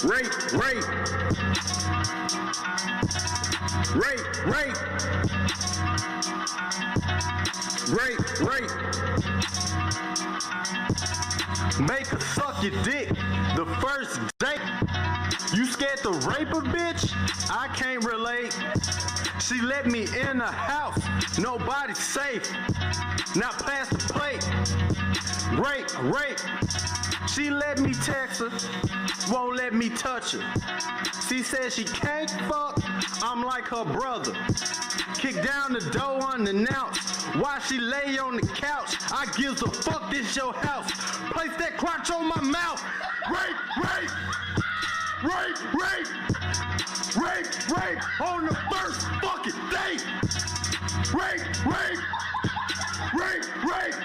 Rape, rape. Rape, rape. Rape, rape. Make her suck your dick the first date. You scared to rape a bitch? I can't relate. She let me in the house. Nobody's safe. Now pass the plate. Rape, rape. She let me text her. Won't let me touch her. She said she can't fuck. I'm like her brother. Kick down the door unannounced. While she lay on the couch, I gives a fuck, this your house. Place that crotch on my mouth. Rape, rape. Rape, rape. Rape, rape. On the first fucking date. Rape, rape. Rape, rape.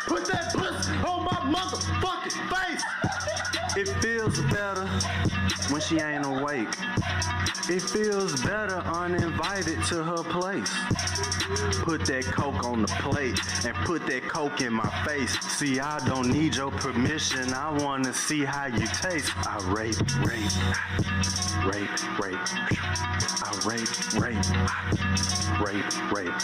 Put that pussy on my motherfucking face. It feels better when she ain't awake. It feels better uninvited to her place. Put that coke on the plate and put that coke in my face. See, I don't need your permission. I wanna see how you taste. I rape, rape, rape, rape. I rape, rape, rape.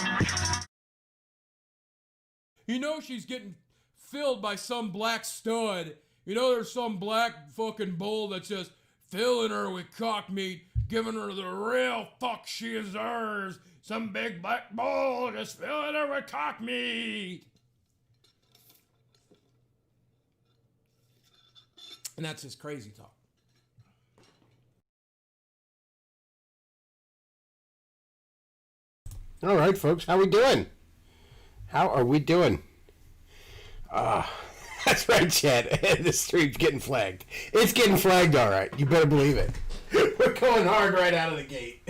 You know she's getting filled by some black stud. You know there's some black fucking bull that's just filling her with cock meat, giving her the real fuck she deserves. Some big black bull just filling her with cock meat. And that's his crazy talk. All right, folks, how we doing? How are we doing? That's right, Chad. The stream's getting flagged. It's getting flagged, all right. You better believe it. We're going hard right out of the gate.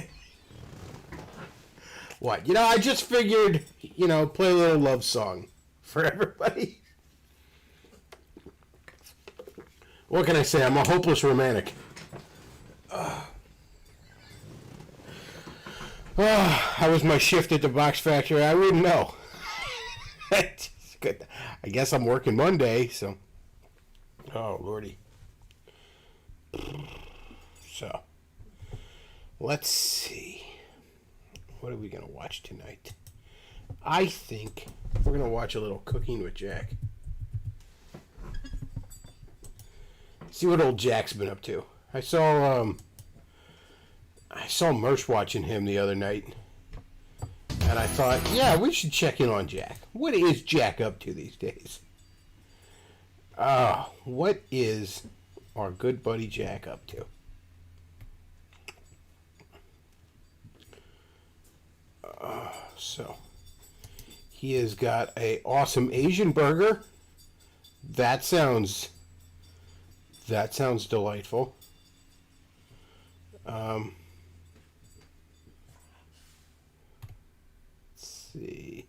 What? I just figured, play a little love song for everybody. What can I say? I'm a hopeless romantic. How was my shift at the box factory? I wouldn't know. Good. I guess I'm working Monday, so. Oh, Lordy. So, let's see. What are we going to watch tonight? I think we're going to watch a little Cooking with Jack. See what old Jack's been up to. I saw Merch watching him the other night. And I thought, yeah, we should check in on Jack. What is Jack up to these days? What is our good buddy Jack up to? So, he has got a awesome Asian burger. That sounds delightful. See.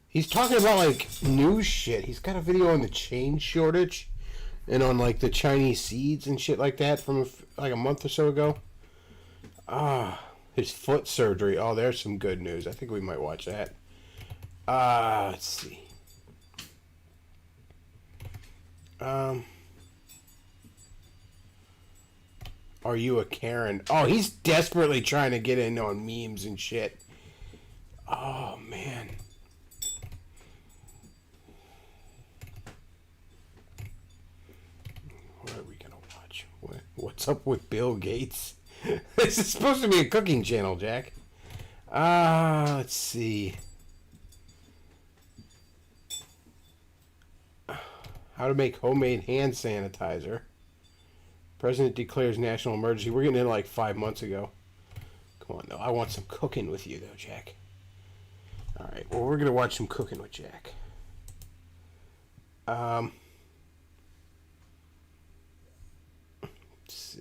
He's talking about like new shit. He's got a video on the chain shortage and on like the Chinese seeds and shit like that from like a month or so ago. His foot surgery. Oh, there's some good news. I think we might watch that. Let's see. Are you a Karen? Oh, he's desperately trying to get in on memes and shit. Oh, man. What are we going to watch? What's up with Bill Gates? This is supposed to be a cooking channel, Jack. Let's see. How to make homemade hand sanitizer. President declares national emergency. We're getting in like 5 months ago. Come on, though. I want some cooking with you, though, Jack. All right. Well, we're going to watch some Cooking with Jack. Let's see.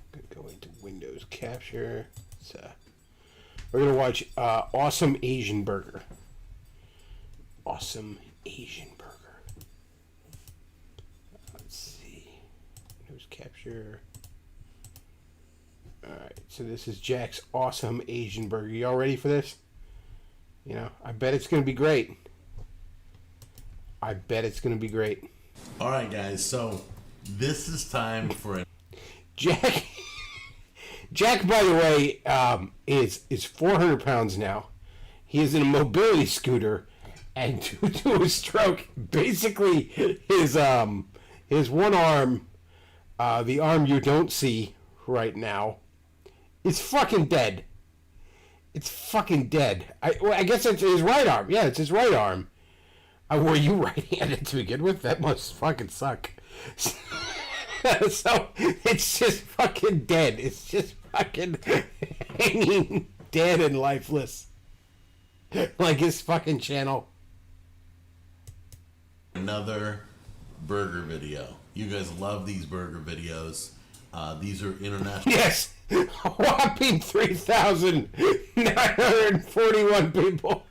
I'm going to go into Windows Capture. We're going to watch Awesome Asian Burger. Awesome Asian Burger. Let's see. Windows Capture. Alright, so this is Jack's Awesome Asian Burger. Y'all ready for this? I bet it's going to be great. I bet it's going to be great. All right, guys. So this is time for a Jack, by the way, is 400 pounds now. He is in a mobility scooter, and due to a stroke, basically his one arm, the arm you don't see right now, is fucking dead. It's fucking dead. I guess it's his right arm. Yeah, it's his right arm. Were you right-handed to begin with? That must fucking suck. So it's just fucking dead. It's just fucking hanging dead and lifeless. Like his fucking channel. another burger video. You guys love these burger videos. These are international. Yes! A whopping 3,941 people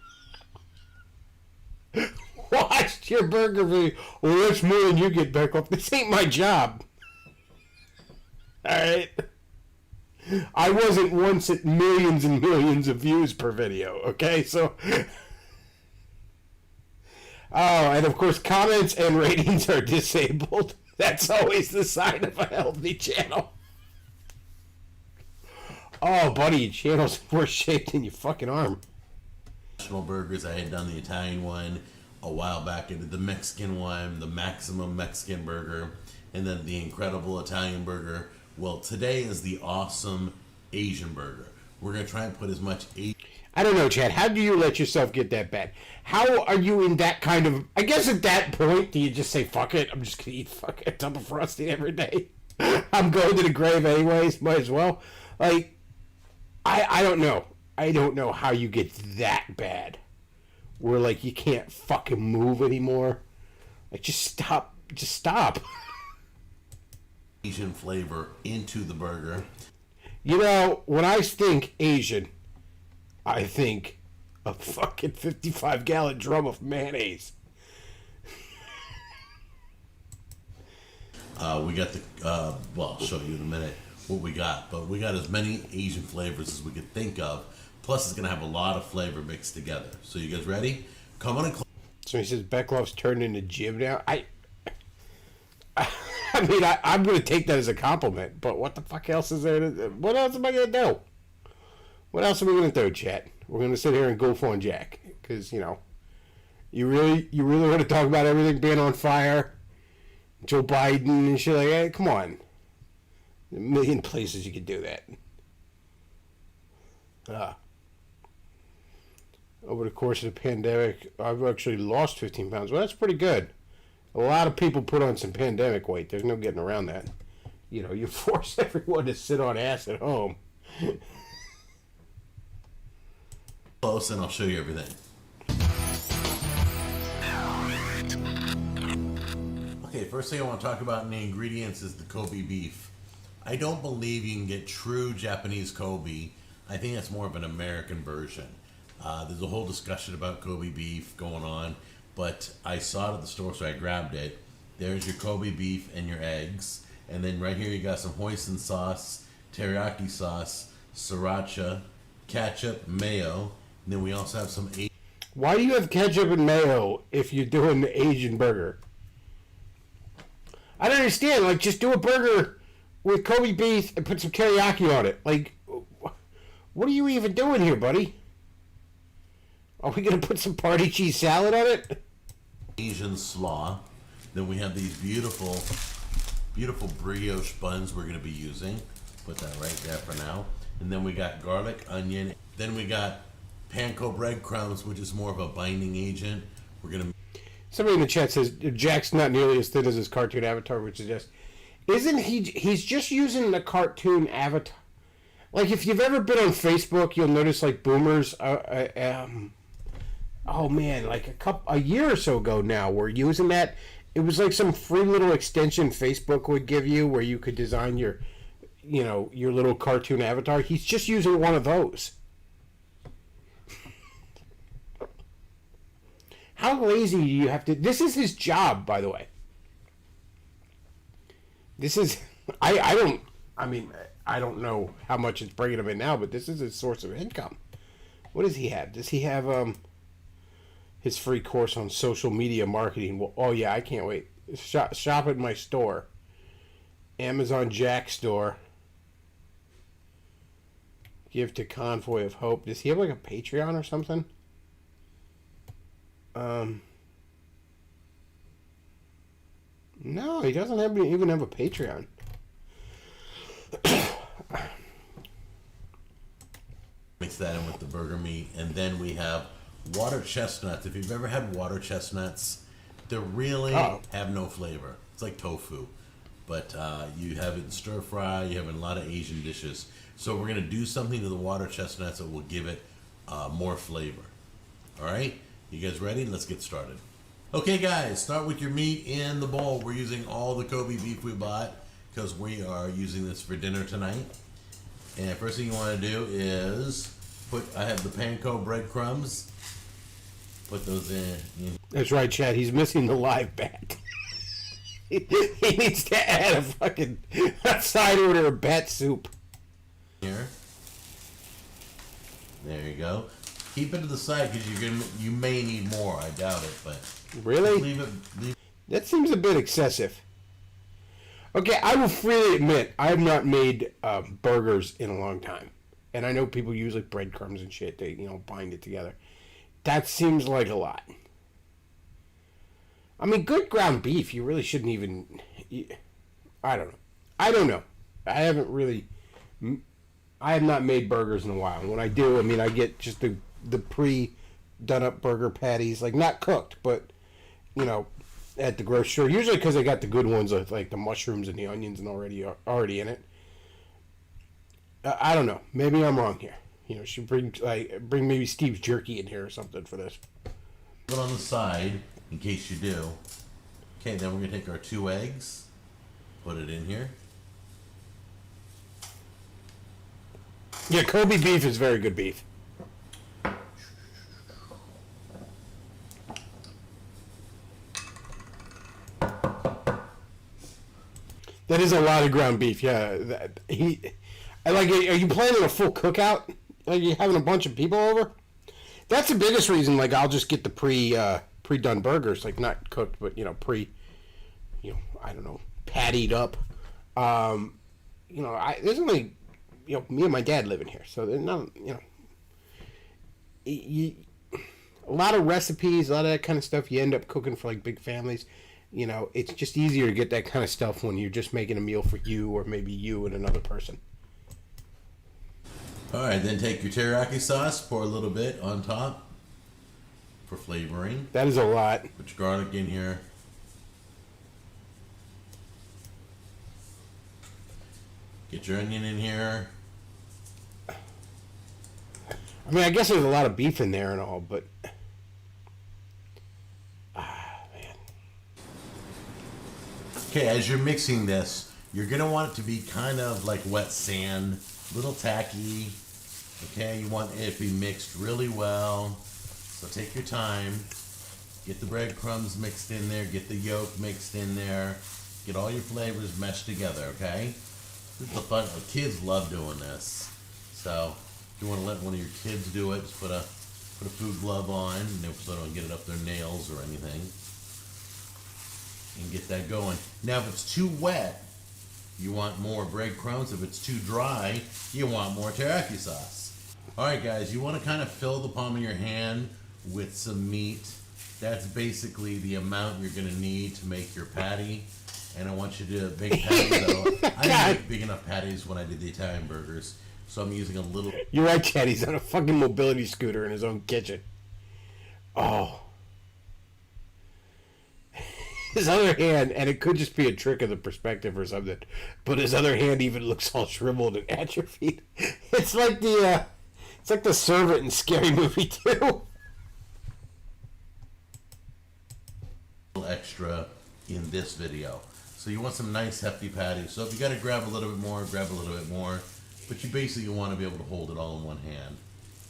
watched your burger video. Well, that's more than you get back off. This ain't my job. Alright? I wasn't once at millions and millions of views per video, okay? So... Oh, and of course, comments and ratings are disabled. That's always the sign of a healthy channel. Oh, buddy, your channel's in worse shape than your fucking arm. Burgers. I had done the Italian one a while back. I did the Mexican one, the Maximum Mexican Burger, and then the Incredible Italian Burger. Well, today is the Awesome Asian Burger. We're going to try and put as much I don't know, Chad. How do you let yourself get that bad? How are you in that kind of... I guess at that point, do you just say, fuck it, I'm just going to eat fucking a tub of Frosty every day? I'm going to the grave anyways, might as well. Like, I don't know. I don't know how you get that bad. Where, like, you can't fucking move anymore. Like, just stop. Just stop. Asian flavor into the burger. You know, when I think Asian, I think a fucking 55-gallon drum of mayonnaise. We got the, well, I'll show you in a minute what we got. But we got as many Asian flavors as we could think of. Plus, it's going to have a lot of flavor mixed together. So you guys ready? Come on and So he says Beckloff's turned into Jim now. I mean, I'm going to take that as a compliment. But what the fuck else is there? What else am I going to do? What else are we going to do, chat? We're going to sit here and goof on Jack. Because, you know, you really want to talk about everything being on fire? Joe Biden and shit like that? Hey, come on. A million places you could do that. Over the course of the pandemic, I've actually lost 15 pounds. Well, that's pretty good. A lot of people put on some pandemic weight. There's no getting around that. You know, you force everyone to sit on ass at home. close and I'll show you everything. Okay, first thing I want to talk about in the ingredients is the Kobe beef. I don't believe you can get true Japanese Kobe. I think that's more of an American version. There's a whole discussion about Kobe beef going on, but I saw it at the store, so I grabbed it. There's your Kobe beef and your eggs. And then right here you got some hoisin sauce, teriyaki sauce, sriracha, ketchup, mayo. And then we also have some... Why do you have ketchup and mayo if you're doing the Asian burger? I don't understand. Like, just do a burger with Kobe beef and put some teriyaki on it. Like, what are you even doing here, buddy? Are we going to put some party cheese salad on it? Asian slaw. Then we have these beautiful brioche buns we're going to be using. Put that right there for now. And then we got garlic, onion. Then we got panko breadcrumbs, which is more of a binding agent. We're going to... Somebody in the chat says Jack's not nearly as thin as his cartoon avatar, which suggests... Isn't he's just using the cartoon avatar. Like, if you've ever been on Facebook, you'll notice, like, boomers... oh, man, like a year or so ago now, we're using that. It was like some free little extension Facebook would give you where you could design your, you know, your little cartoon avatar. He's just using one of those. How lazy do you have to... This is his job, by the way. This is... I don't know how much it's bringing him in now, but this is his source of income. What does he have? Does he have, his free course on social media marketing. Well, oh yeah, I can't wait. Shop at my store. Amazon Jack store. Give to Convoy of Hope. Does he have like a Patreon or something? No, he doesn't even have a Patreon. Mix that in with the burger meat, and then we have water chestnuts. If you've ever had water chestnuts, they really have no flavor. It's like tofu, but you have it in stir fry. You have it in a lot of Asian dishes. So we're gonna do something to the water chestnuts that will give it more flavor. All right, you guys ready? Let's get started. Okay, guys, start with your meat in the bowl. We're using all the Kobe beef we bought because we are using this for dinner tonight. And first thing you want to do is I have the panko breadcrumbs. Put those in. That's right, Chad. He's missing the live bat. He needs to add a fucking side order of bat soup. Here. There you go. Keep it to the side because you may need more. I doubt it, but really, leave it. That seems a bit excessive. Okay, I will freely admit I have not made burgers in a long time, and I know people use like breadcrumbs and shit. They bind it together. That seems like a lot. I mean, good ground beef. You really shouldn't even. I don't know. I haven't really. I have not made burgers in a while. When I do, I mean, I get just the pre-done up burger patties, like not cooked, but at the grocery store. Usually because I got the good ones, like the mushrooms and the onions, and already in it. I don't know. Maybe I'm wrong here. Should bring maybe Steve's jerky in here or something for this. Put it on the side in case you do. Okay, then we're gonna take our 2 eggs, put it in here. Yeah, Kobe beef is very good beef. That is a lot of ground beef. Yeah, are you planning a full cookout? Like you having a bunch of people over? That's the biggest reason. Like I'll just get the pre-done burgers, like not cooked, but I don't know, pattied up. There's only me and my dad living here, so there's not a lot of recipes, a lot of that kind of stuff. You end up cooking for like big families. It's just easier to get that kind of stuff when you're just making a meal for you or maybe you and another person. All right, then take your teriyaki sauce, pour a little bit on top for flavoring. That is a lot. Put your garlic in here. Get your onion in here. I mean, I guess there's a lot of beef in there and all, but man. Okay, as you're mixing this, you're gonna want it to be kind of like wet sand, a little tacky. Okay, you want it to be mixed really well. So take your time. Get the breadcrumbs mixed in there. Get the yolk mixed in there. Get all your flavors meshed together. Okay. This is the fun. Kids love doing this. So if you want to let one of your kids do it, just put a food glove on, so they don't get it up their nails or anything, and get that going. Now, if it's too wet, you want more breadcrumbs. If it's too dry, you want more teriyaki sauce. All right, guys, you want to kind of fill the palm of your hand with some meat. That's basically the amount you're going to need to make your patty. And I want you to make patties. I didn't make big enough patties when I did the Italian burgers, so I'm using a little. You're right, Chad. He's on a fucking mobility scooter in his own kitchen. Oh. His other hand, and it could just be a trick of the perspective or something, but his other hand even looks all shriveled and atrophied. It's like the servant in Scary Movie 2. Extra in this video. So you want some nice hefty patties. So if you got to grab a little bit more, grab a little bit more. But you basically want to be able to hold it all in one hand.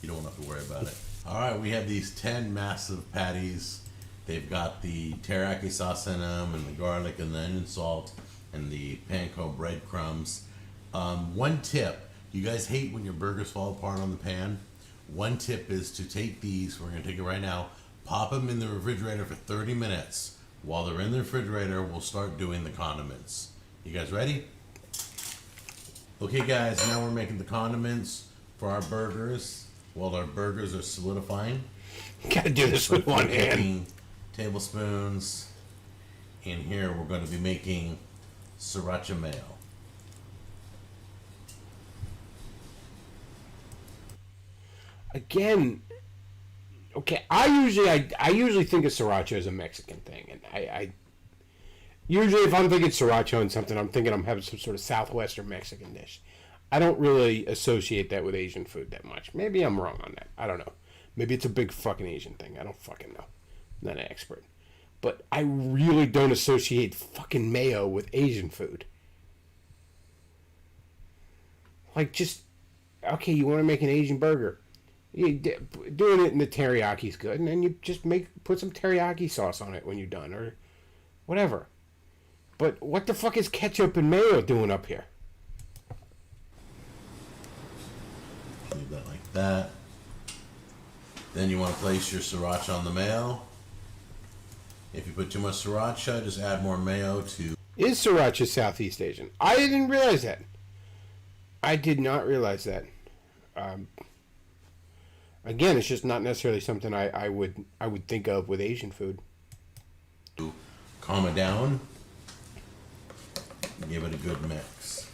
You don't have to worry about it. All right, we have these 10 massive patties. They've got the teriyaki sauce in them, and the garlic, and the onion salt, and the panko breadcrumbs. One tip: you guys hate when your burgers fall apart on the pan. One tip is to take these. We're gonna take it right now. Pop them in the refrigerator for 30 minutes. While they're in the refrigerator, we'll start doing the condiments. You guys ready? Okay guys, now we're making the condiments for our burgers. While our burgers are solidifying, Gotta do this with one hand. taking tablespoons. In here, we're going to be making sriracha mayo. Again, okay, I usually think of sriracha as a Mexican thing, and I usually if I'm thinking sriracha on something, I'm thinking I'm having some sort of southwestern Mexican dish. I don't really associate that with Asian food that much. Maybe I'm wrong on that. I don't know. Maybe it's a big fucking Asian thing. I don't fucking know. I'm not an expert. But I really don't associate fucking mayo with Asian food. Like, just, okay, you want to make an Asian burger. Doing it in the teriyaki is good, and then you just put some teriyaki sauce on it when you're done, or whatever. But what the fuck is ketchup and mayo doing up here? Leave that like that. Then you want to place your sriracha on the mayo. If you put too much sriracha, just add more mayo to... Is sriracha Southeast Asian? I didn't realize that. I did not realize that. Again, it's just not necessarily something I would think of with Asian food. Calm it down. Give it a good mix.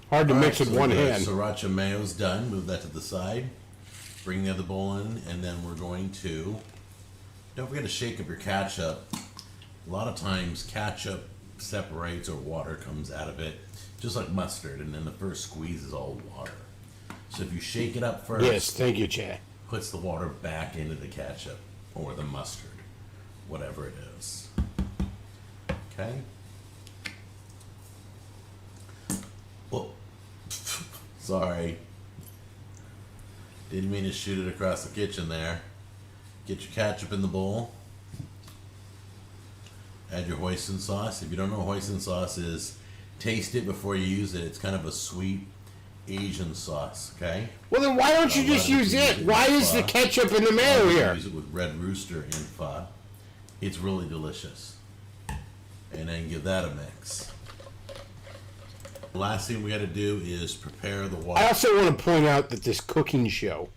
Hard to All mix right, with so one the hand. Sriracha mayo's done. Move that to the side. Bring the other bowl in, and then we're going to... Don't forget to shake up your ketchup. A lot of times ketchup separates or water comes out of it, just like mustard, and then the first squeeze is all water. So if you shake it up first, Yes, thank you, Chad. puts the water back into the ketchup or the mustard, whatever it is. Okay? Well, sorry. Didn't mean to shoot it across the kitchen there. Get your ketchup in the bowl. Add your hoisin sauce. If you don't know what hoisin sauce is, taste it before you use it. It's kind of a sweet Asian sauce, okay? Well, then why don't you A just lot of use people it? use it Why in is the pho. ketchup in the A lot mayo of people here? Use it with Red Rooster in pho. It's really delicious. And then give that a mix. The last thing we got to do is prepare the water. I also want to point out that this cooking show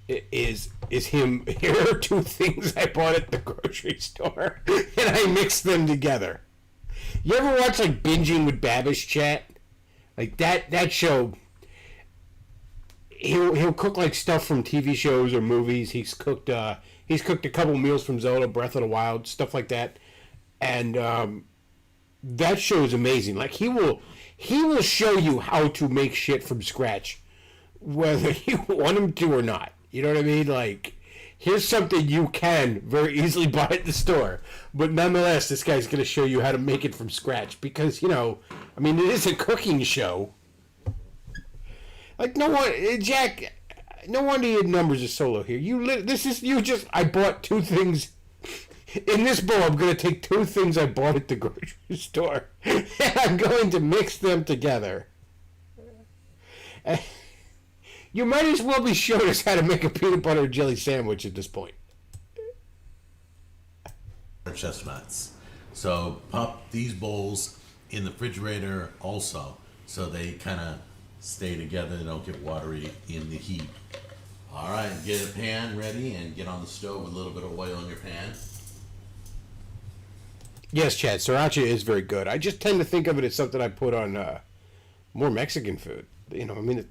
is him. Here are two things I bought at the grocery store, and I mixed them together. You ever watch like Binging with Babish Chat? Like that show. He'll cook like stuff from TV shows or movies. He's cooked a couple meals from Zelda Breath of the Wild, stuff like that, and that show is amazing. Like he will show you how to make shit from scratch, whether you want him to or not. You know what I mean? Like, here's something you can very easily buy at the store, but nonetheless, this guy's going to show you how to make it from scratch because, you know, I mean, it is a cooking show. Like, no one, Jack, no wonder your numbers are so low here. I bought two things. In this bowl, I'm going to take two things I bought at the grocery store, and I'm going to mix them together. You might as well be showing us how to make a peanut butter and jelly sandwich at this point. Chestnuts. So pop these bowls in the refrigerator also, so they kind of stay together. They don't get watery in the heat. All right, get a pan ready and get on the stove with a little bit of oil in your pan. Yes, Chad, sriracha is very good. I just tend to think of it as something I put on more Mexican food. You know, I mean,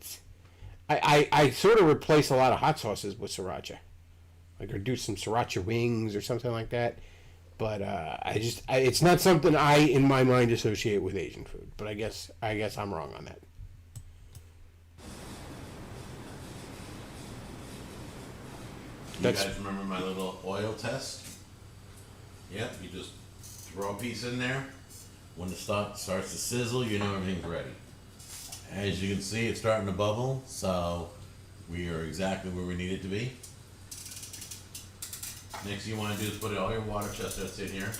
I sort of replace a lot of hot sauces with sriracha. Like, or do some sriracha wings or something like that. But it's not something I, in my mind, associate with Asian food. But I guess I'm wrong on that. You guys remember my little oil test? Yep, you just throw a piece in there. When the stock starts to sizzle, you know everything's ready. As you can see, it's starting to bubble, so we are exactly where we need it to be. Next thing you want to do is put all your water chestnuts in here.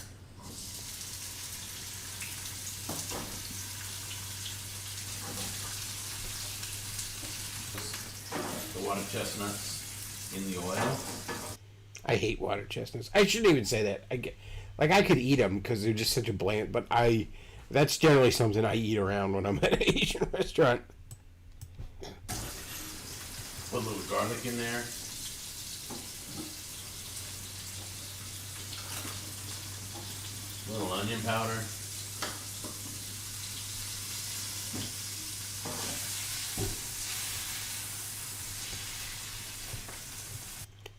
The water chestnuts in the oil. I hate water chestnuts. I shouldn't even say that. I could eat them because they're just such a bland. But that's generally something I eat around when I'm at an Asian restaurant. Put a little garlic in there. A little onion powder.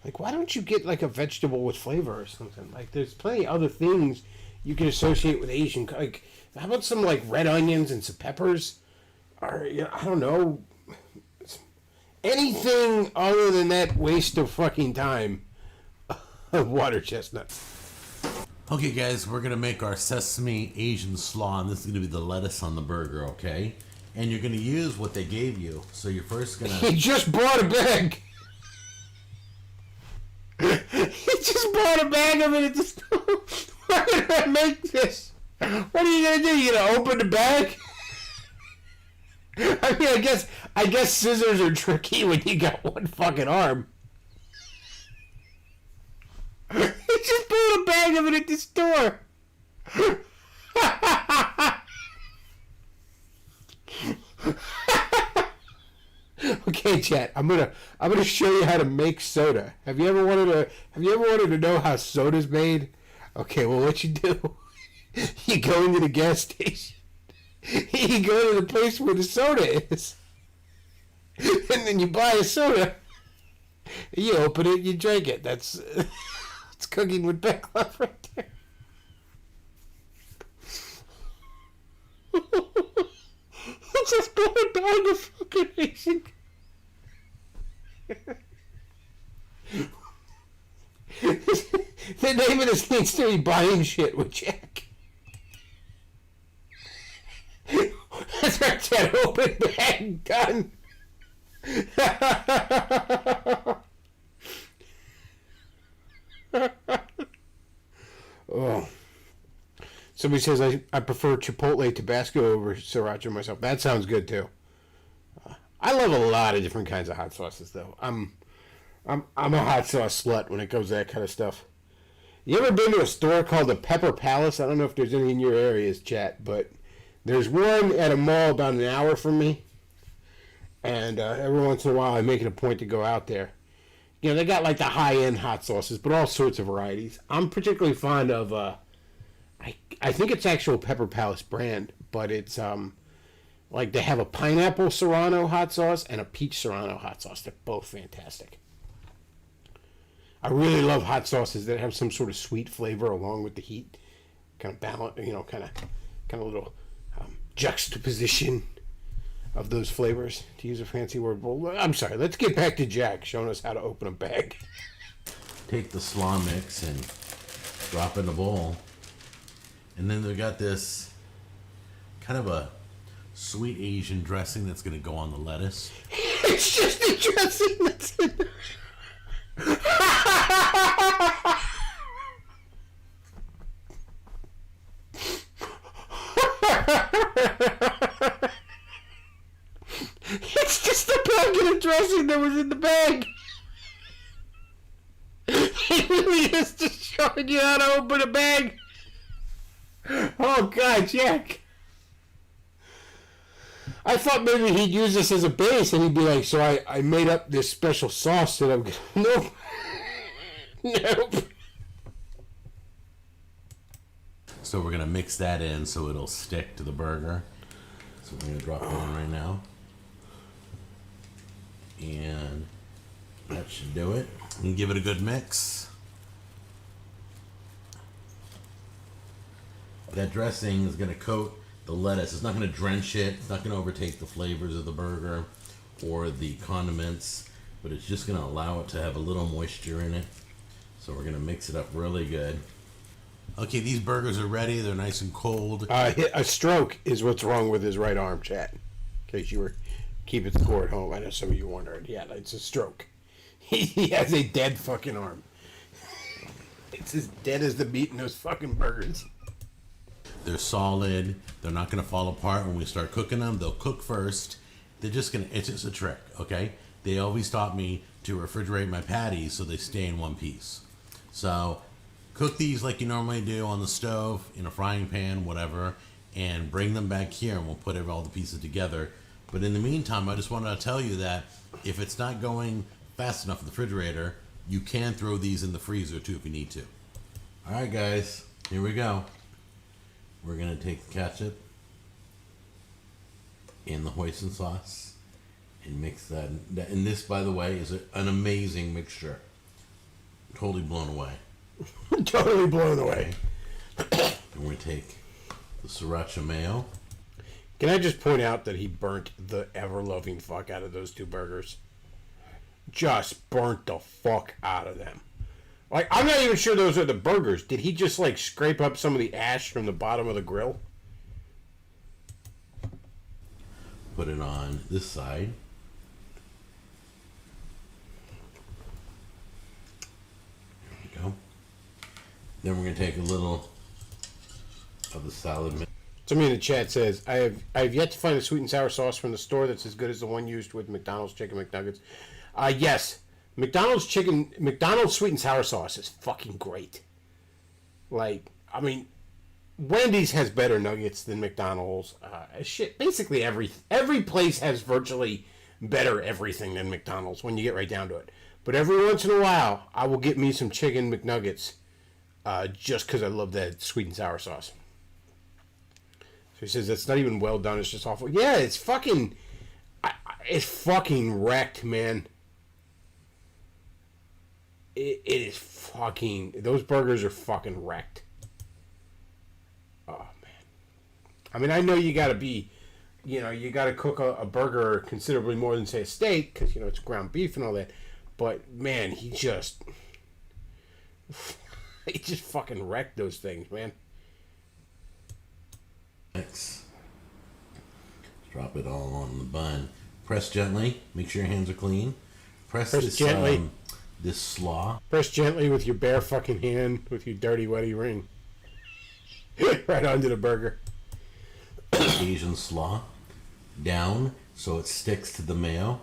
Like, why don't you get like a vegetable with flavor or something? Like, there's plenty of other things you can associate with Asian. Like, how about some like red onions and some peppers? Or I don't know, anything other than that waste of fucking time of water chestnut. Okay, guys, we're gonna make our sesame Asian slaw, and this is gonna be the lettuce on the burger, okay? And you're gonna use what they gave you. So you're first gonna. He just bought a bag. He just bought a bag of it at the store. Why did I make this? What are you gonna do? You gonna open the bag? I mean, I guess scissors are tricky when you got one fucking arm. He just bought a bag of it at the store. Okay, chat. I'm gonna show you how to make soda. Have you ever wanted to know how soda's made? Okay, well, what you do? You go into the gas station. You go to the place where the soda is, and then you buy a soda. You open it, you drink it. That's it's cooking with Beck Love right there. He just bought a bag of fucking Asian. The name of this needs to be Buying Shit with Jack. That's right, Chad. Open bag, done. Oh. Somebody says I prefer Chipotle Tabasco over Sriracha myself. That sounds good too. I love a lot of different kinds of hot sauces though. I'm a hot sauce slut when it comes to that kind of stuff. You ever been to a store called the Pepper Palace? I don't know if there's any in your areas, chat, but there's one at a mall about an hour from me. And every once in a while I make it a point to go out there. You know, they got like the high-end hot sauces, but all sorts of varieties. I'm particularly fond of I think it's actual Pepper Palace brand, but it's like they have a pineapple Serrano hot sauce and a peach Serrano hot sauce. They're both fantastic. I really love hot sauces that have some sort of sweet flavor along with the heat, kind of balance, kind of little juxtaposition of those flavors, to use a fancy word. Well, I'm sorry. Let's get back to Jack showing us how to open a bag. Take the slaw mix and drop in the bowl. And then we got this kind of a sweet Asian dressing that's going to go on the lettuce. It's just a dressing that's in there. It's just a packet of dressing that was in the bag. He really is just showing you how to open a bag. Oh, God, Jack. I thought maybe he'd use this as a base and he'd be like, so I made up this special sauce that I'm... Nope. Nope. So we're going to mix that in so it'll stick to the burger. So we're going to drop it in right now. And that should do it. And give it a good mix. That dressing is going to coat the lettuce. It's not going to drench it. It's not going to overtake the flavors of the burger or the condiments, but it's just going to allow it to have a little moisture in it. So we're going to mix it up really good. Okay, these burgers are ready. They're nice and cold. A stroke is what's wrong with his right arm, chat. In case you were keeping score at home. I know some of you wondered. Yeah, it's a stroke. He has a dead fucking arm. It's as dead as the meat in those fucking burgers. They're solid. They're not going to fall apart when we start cooking them. They'll cook first. They're just going to, it's just a trick, okay? They always taught me to refrigerate my patties so they stay in one piece. So cook these like you normally do on the stove, in a frying pan, whatever, and bring them back here and we'll put all the pieces together. But in the meantime, I just wanted to tell you that if it's not going fast enough in the refrigerator, you can throw these in the freezer too if you need to. All right, guys, here we go. We're going to take the ketchup and the hoisin sauce and mix that. And this, by the way, is an amazing mixture. Totally blown away. Totally blown away. And we're going to take the sriracha mayo. Can I just point out that he burnt the ever-loving fuck out of those two burgers? Just burnt the fuck out of them. Like, I'm not even sure those are the burgers. Did he just, like, scrape up some of the ash from the bottom of the grill? Put it on this side. There we go. Then we're going to take a little of the salad mix. Somebody in the chat says, I have yet to find a sweet and sour sauce from the store that's as good as the one used with McDonald's Chicken McNuggets. Yes. McDonald's sweet and sour sauce is fucking great. Like, I mean, Wendy's has better nuggets than McDonald's. Shit, basically every place has virtually better everything than McDonald's when you get right down to it. But every once in a while, I will get me some Chicken McNuggets just because I love that sweet and sour sauce. So he says it's not even well done. It's just awful. Yeah, it's fucking... it's fucking wrecked, man. It is fucking... Those burgers are fucking wrecked. Oh, man. I mean, I know you gotta be... You know, you gotta cook a burger considerably more than, say, a steak, because, you know, it's ground beef and all that. But, man, he just... he just fucking wrecked those things, man. Next. Drop it all on the bun. Press gently. Make sure your hands are clean. Press this gently. This slaw. Press gently with your bare fucking hand with your dirty, wetty ring. Right onto the burger. Asian slaw. Down so it sticks to the mayo.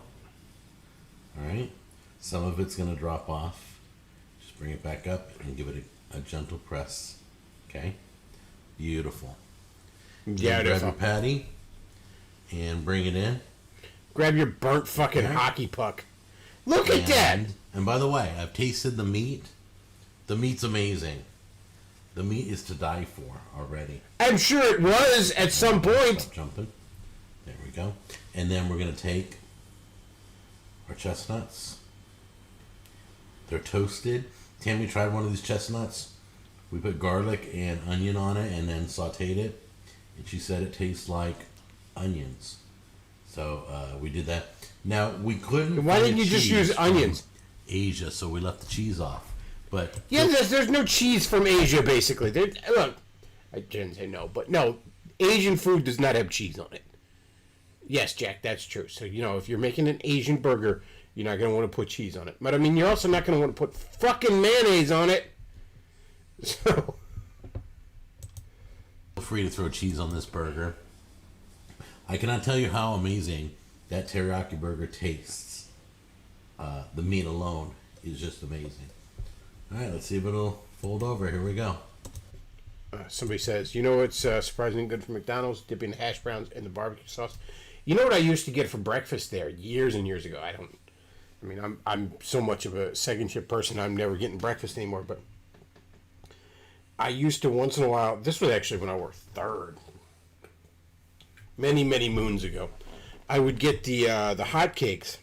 Alright. Some of it's going to drop off. Just bring it back up and give it a gentle press. Okay? Beautiful. Yeah, grab your patty and bring it in. Grab your burnt fucking hockey puck. Look at that! And by the way, I've tasted the meat. The meat's amazing. The meat is to die for already. I'm sure it was at some point. Stop jumping. There we go. And then we're going to take our chestnuts. They're toasted. Tammy tried one of these chestnuts. We put garlic and onion on it and then sauteed it. And she said it tastes like onions. So we did that. Now, we couldn't... Why didn't you just use onions? Asia, so we left the cheese off. But yeah, there's no cheese from Asia, basically. Look, I didn't say no, but no, Asian food does not have cheese on it. Yes, Jack, that's true. So, you know, if you're making an Asian burger, you're not going to want to put cheese on it. But, I mean, you're also not going to want to put fucking mayonnaise on it. So... Feel free to throw cheese on this burger. I cannot tell you how amazing that teriyaki burger tastes. The meat alone is just amazing. Alright, let's see if it'll fold over. Here we go. Somebody says, you know what's surprisingly good for McDonald's? Dipping the hash browns in the barbecue sauce. You know what I used to get for breakfast there years and years ago? I'm so much of a second shift person, I'm never getting breakfast anymore, but I used to once in a while, this was actually when I worked third, many, many moons ago, I would get the hot cakes.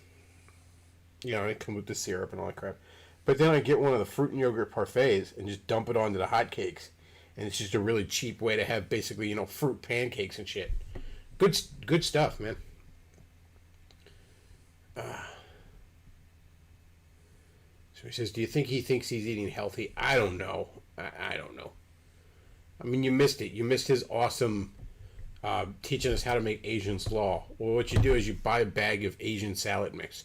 You know, they come with the syrup and all that crap. But then I'd get one of the fruit and yogurt parfaits and just dump it onto the hot cakes. And it's just a really cheap way to have basically, you know, fruit pancakes and shit. Good stuff, man. So he says, do you think he thinks he's eating healthy? I don't know. I don't know. I mean, you missed it. You missed his awesome teaching us how to make Asian slaw. Well, what you do is you buy a bag of Asian salad mix.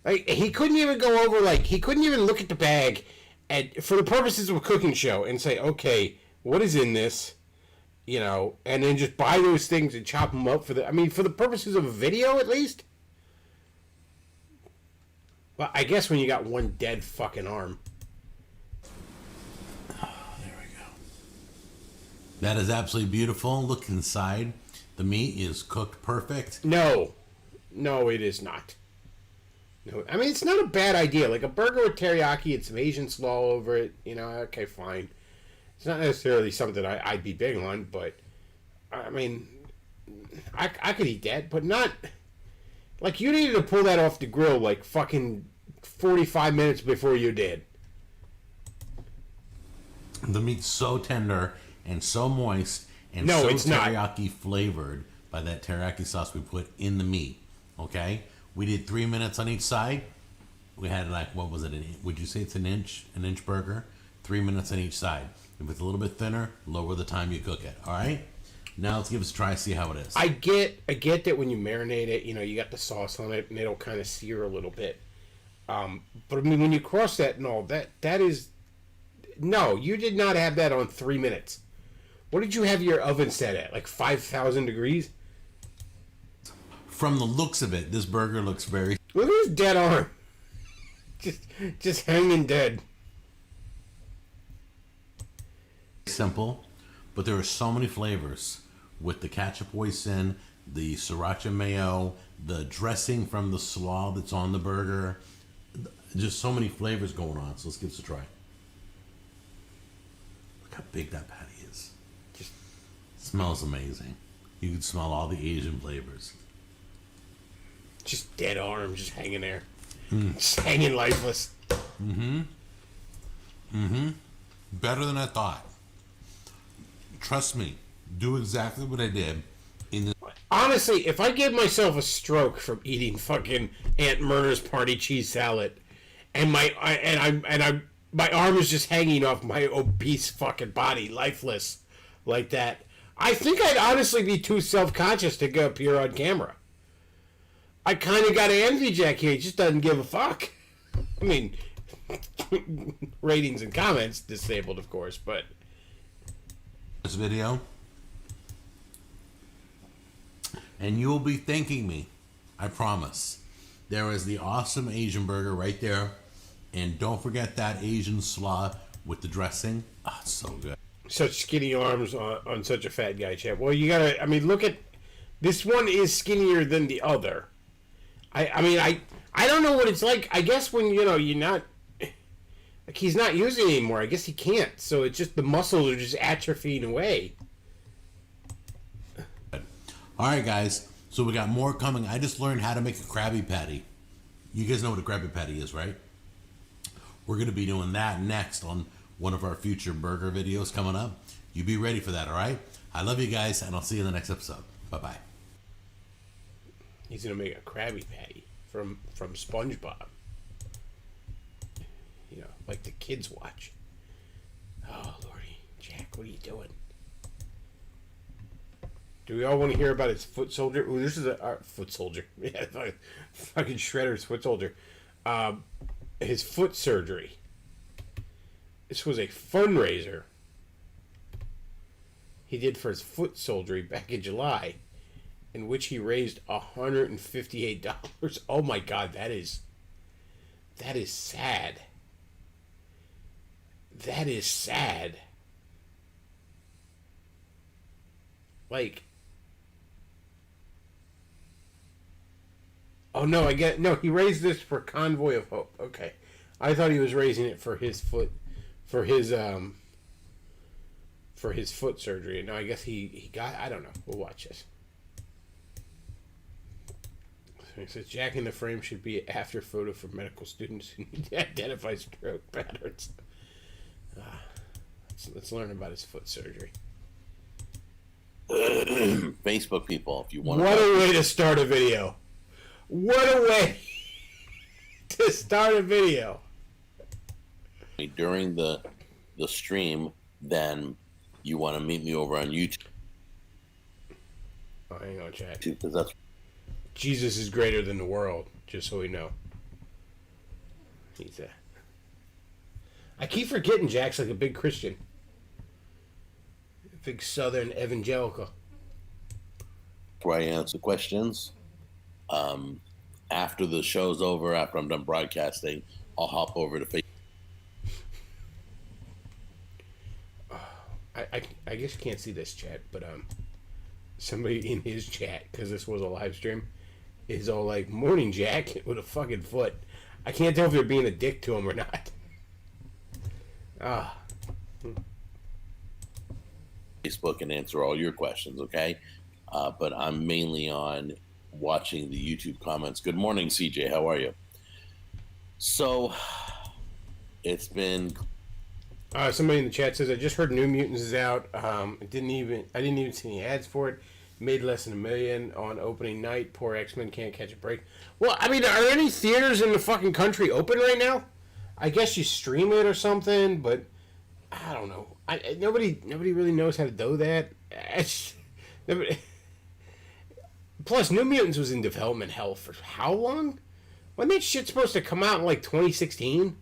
Like, he couldn't even go over, like, he couldn't even look at the bag and, for the purposes of a cooking show and say, okay, what is in this? You know, and then just buy those things and chop them up for the purposes of a video, at least. Well, I guess when you got one dead fucking arm. That is absolutely beautiful. Look inside. The meat is cooked perfect. No, it is not. No, I mean, it's not a bad idea. Like a burger with teriyaki and some Asian slaw over it, okay, fine. It's not necessarily something I'd be big on, but I mean, I could eat that, but not like you needed to pull that off the grill like fucking 45 minutes before you did. The meat's so tender and so moist and No, so it's not. teriyaki flavored by that teriyaki sauce we put in the meat. Okay, we did 3 minutes on each side. We had like, what was it? Would you say it's an inch burger? 3 minutes on each side. If it's a little bit thinner, lower the time you cook it. All right. Now let's give it a try. See how it is. I get that when you marinate it, you got the sauce on it and it'll kind of sear a little bit. But I mean, when you cross that and all that is no. You did not have that on 3 minutes. What did you have your oven set at? Like 5,000 degrees? From the looks of it, this burger looks very Look at his dead arm. Just hanging dead. simple, but there are so many flavors with the ketchup hoisin, the sriracha mayo, the dressing from the slaw that's on the burger. Just so many flavors going on. So let's give this a try. Look how big that patty is. Just smells amazing. You can smell all the Asian flavors. Just dead arm, just hanging there. Just hanging lifeless. Better than I thought. Trust me. Do exactly what I did in the Honestly, if I give myself a stroke from eating fucking Aunt Myrna's party cheese salad, and my arm is just hanging off my obese fucking body, lifeless, like that, I think I'd honestly be too self-conscious to go up here on camera. I kind of got to envy Jack here. He just doesn't give a fuck. I mean, ratings and comments disabled, of course, but this video. And you will be thanking me. I promise. There is the awesome Asian burger right there. And don't forget that Asian slaw with the dressing. Ah, it's so good. such skinny arms on such a fat guy, Chad. Well, you gotta, I mean, look at, this one is skinnier than the other. I don't know what it's like. I guess when, you're not, like, he's not using it anymore. I guess he can't. So it's just, the muscles are just atrophying away. All right, guys. So we got more coming. I just learned how to make a Krabby Patty. You guys know what a Krabby Patty is, right? We're going to be doing that next on one of our future burger videos coming up. You be ready for that, all right? I love you guys, and I'll see you in the next episode. Bye-bye. He's gonna make a Krabby Patty from SpongeBob. Like the kids watch. Oh Lordy, Jack, what are you doing? Do we all want to hear about his foot soldier? Ooh, this is our foot soldier. Yeah, fucking Shredder's foot soldier. His foot surgery. This was a fundraiser he did for his foot surgery back in July, in which he raised $158. Oh my God, that is sad. That is sad. Like, oh no, he raised this for Convoy of Hope. Okay. I thought he was raising it for his foot, for his foot surgery. No, I guess he got, I don't know. We'll watch this. It says Jack in the Frame should be an after photo for medical students who need to identify stroke patterns. Let's learn about his foot surgery. Facebook people, if you want. What a way to start a video! What a way to start a video! During the stream, then you want to meet me over on YouTube. Oh, hang on, Jack. Because that's Jesus is greater than the world, just so we know. I keep forgetting Jack's like a big Christian. A big Southern evangelical. where I answer questions. After the show's over, after I'm done broadcasting, I'll hop over to Facebook. I I guess you can't see this chat, but somebody in his chat, because this was a live stream, is all like, "Morning, Jack," with a fucking foot. I can't tell if they're being a dick to him or not. Facebook and answer all your questions, okay? But I'm mainly on watching the YouTube comments. Good morning, CJ. How are you? So, it's been... Somebody in the chat says, "I just heard New Mutants is out. I didn't even see any ads for it. Made less than $1 million on opening night. Poor X-Men can't catch a break." Well, I mean, are any theaters in the fucking country open right now? I guess you stream it or something, but I don't know. Nobody really knows how to do that. Plus, New Mutants was in development hell for how long? When that shit supposed to come out in like 2016?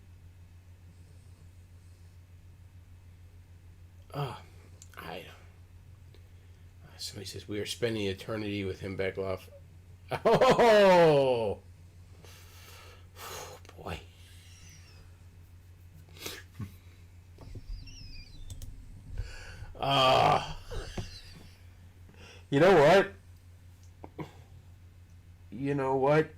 Somebody says, "We are spending eternity with him, Beckloff." Oh boy. You know what?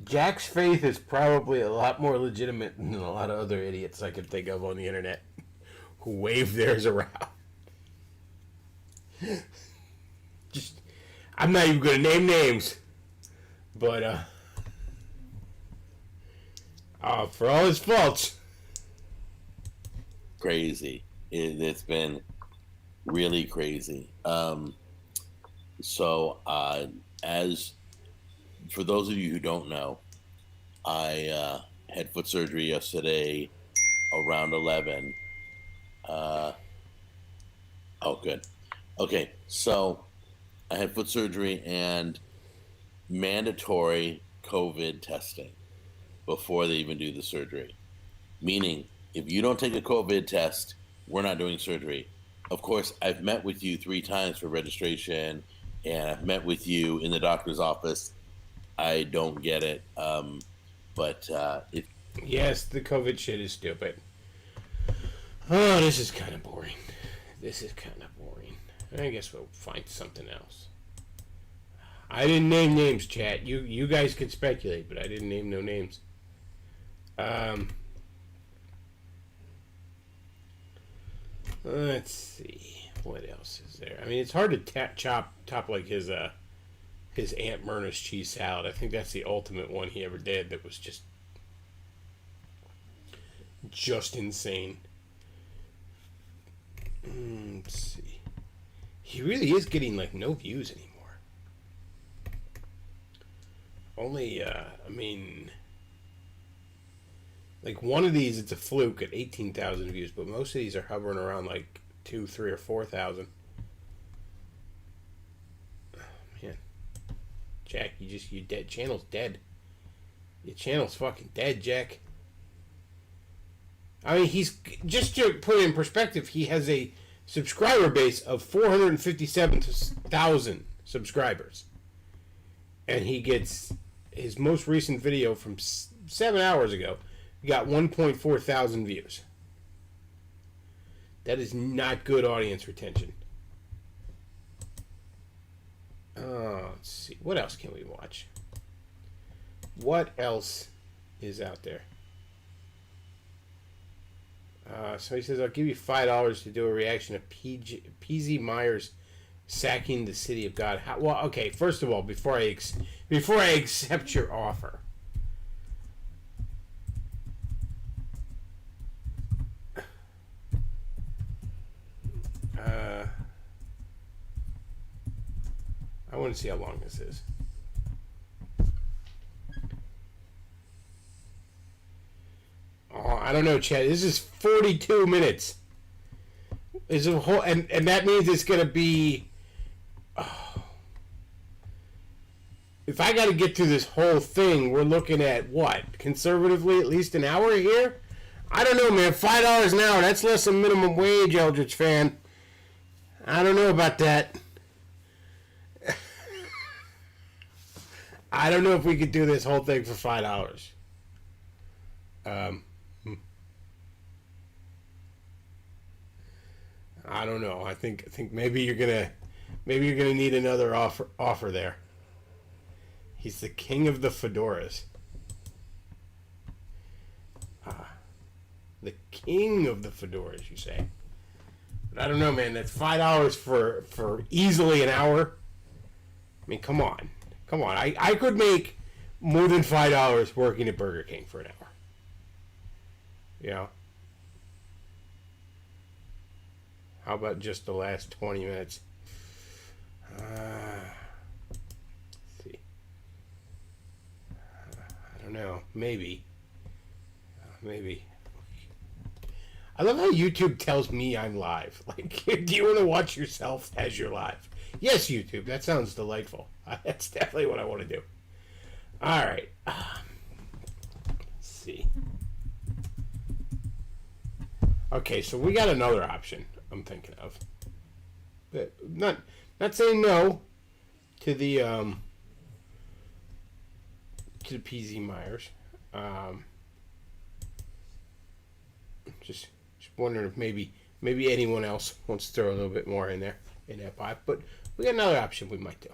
Jack's faith is probably a lot more legitimate than a lot of other idiots I could think of on the internet who wave theirs around. I'm not even going to name names, but for all his faults. Crazy. It's been really crazy. So, as for those of you who don't know, I had foot surgery yesterday around 11. Oh, good. Okay, so I had foot surgery and mandatory COVID testing before they even do the surgery. Meaning, if you don't take a COVID test, we're not doing surgery. Of course, I've met with you 3 times for registration, and I've met with you in the doctor's office. I don't get it. Yes, the COVID shit is stupid. Oh, this is kind of boring. I guess we'll find something else. I didn't name names, chat. You guys could speculate, but I didn't name no names. Let's see. What else is there? I mean, it's hard to top like his Aunt Myrna's cheese salad. I think that's the ultimate one he ever did that was just insane. Let's see. He really is getting like no views anymore. Only, I mean, like one of these, it's a fluke at 18,000 views, but most of these are hovering around like 2, 3, or 4,000. Oh, man, Jack, you dead. Channel's dead. Your channel's fucking dead, Jack. I mean, he's, just to put it in perspective, he has a subscriber base of 457,000 subscribers. And he gets his most recent video from 7 hours ago got 1.4 thousand views. That is not good audience retention. Let's see. What else can we watch? What else is out there? So he says, "I'll give you $5 to do a reaction of PZ Myers sacking the city of God." Well, okay. First of all, before I accept your offer, I want to see how long this is. Oh, I don't know, Chad. This is 42 minutes. Is a whole, and that means it's gonna be. Oh, if I got to get through this whole thing, we're looking at what? Conservatively, at least an hour here. I don't know, man. $5 an hour. That's less than minimum wage, Eldritch fan. I don't know about that. I don't know if we could do this whole thing for $5. I don't know. I think maybe you're gonna need another offer there. He's the king of the fedoras. The king of the fedoras, you say? But I don't know, man. That's $5 for easily an hour. I mean, come on. I could make more than $5 working at Burger King for an hour. You know? How about just the last 20 minutes? Let's see. I don't know. Maybe. I love how YouTube tells me I'm live. Like, do you want to watch yourself as you're live? Yes, YouTube. That sounds delightful. That's definitely what I want to do. All right. Let's see. Okay, so we got another option I'm thinking of. But not saying no to the PZ Myers. Just wondering if maybe anyone else wants to throw a little bit more in there in that pot. But we got another option we might do.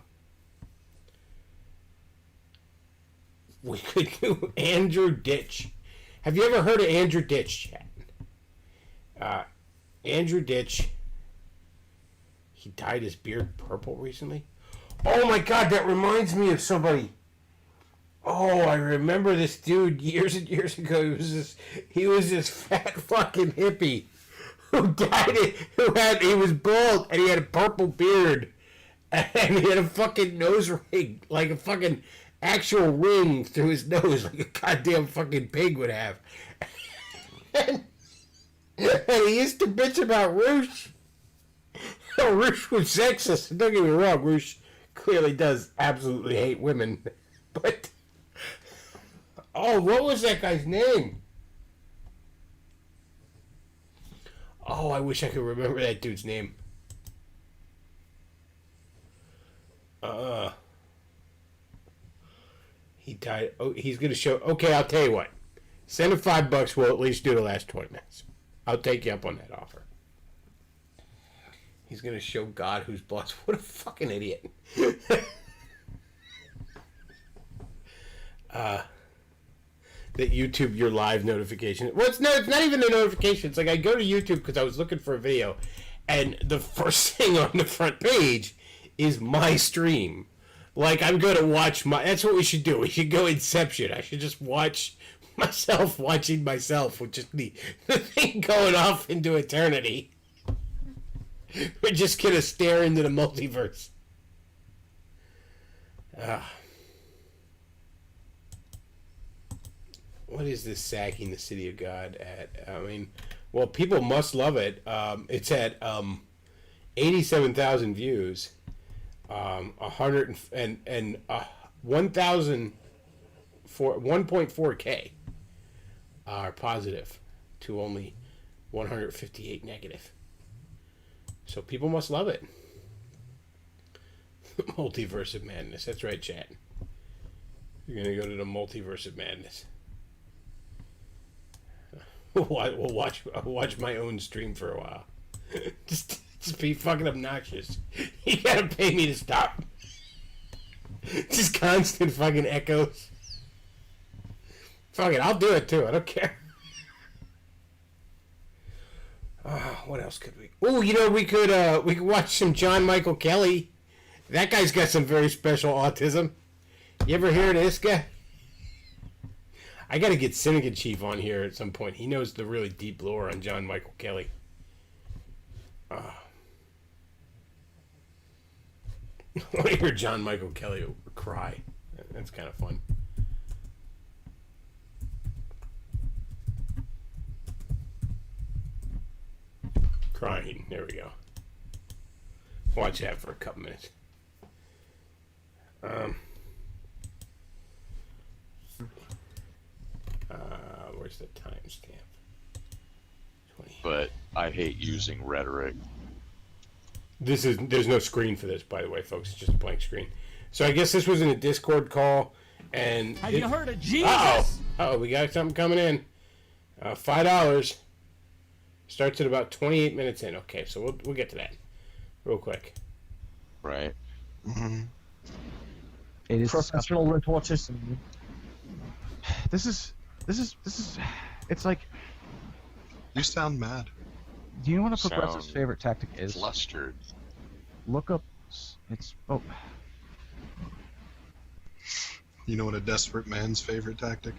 We could do Andrew Ditch. Have you ever heard of Andrew Ditch, chat? Andrew Ditch. He dyed his beard purple recently. Oh my God, that reminds me of somebody. Oh, I remember this dude years and years ago. He was this fat fucking hippie who dyed it. He was bald and he had a purple beard and he had a fucking nose ring, like a fucking actual ring through his nose, like a goddamn fucking pig would have. And he used to bitch about Roosh. Roosh was sexist. Don't get me wrong, Roosh clearly does absolutely hate women. But, oh, what was that guy's name? Oh, I wish I could remember that dude's name. He died. Oh, he's going to show. Okay, I'll tell you what. Send him $5. We'll at least do the last 20 minutes. I'll take you up on that offer. He's going to show God who's boss. What a fucking idiot. That YouTube your live notification. Well, it's not even a notification. It's like I go to YouTube because I was looking for a video, and the first thing on the front page is my stream. Like, I'm going to watch my... That's what we should do. We should go Inception. I should just watch myself watching myself with just the thing going off into eternity. We're just going to stare into the multiverse. What is this sacking the city of God at? I mean, well, people must love it. It's at 87,000 views. 1.4K are positive to only 158 negative. So people must love it. Multiverse of Madness. That's right, chat. You're gonna go to the Multiverse of Madness. I'll watch my own stream for a while. Just be fucking obnoxious. You gotta pay me to stop. Just constant fucking echoes. Fuck it, I'll do it too. I don't care. What else could we? Oh, you know, we could watch some John Michael Kelly. That guy's got some very special autism. You ever hear of this guy? I gotta get Syndicate Chief on here at some point. He knows the really deep lore on John Michael Kelly. I want to hear John Michael Kelly cry. That's kind of fun. Crying. There we go. Watch that for a couple minutes. Where's the timestamp? 20. But I hate using rhetoric. There's no screen for this, by the way, folks. It's just a blank screen. So I guess this was in a Discord call, and have you heard of Jesus? Oh, we got something coming in. $5. Starts at about 28 minutes in. Okay, so we'll get to that real quick. Right. Mm-hmm. It is Professional retortist. This is. It's like. You sound mad. Do you know what a progressive's Sound favorite tactic is? Flustered. Look up. It's. Oh. You know what a desperate man's favorite tactic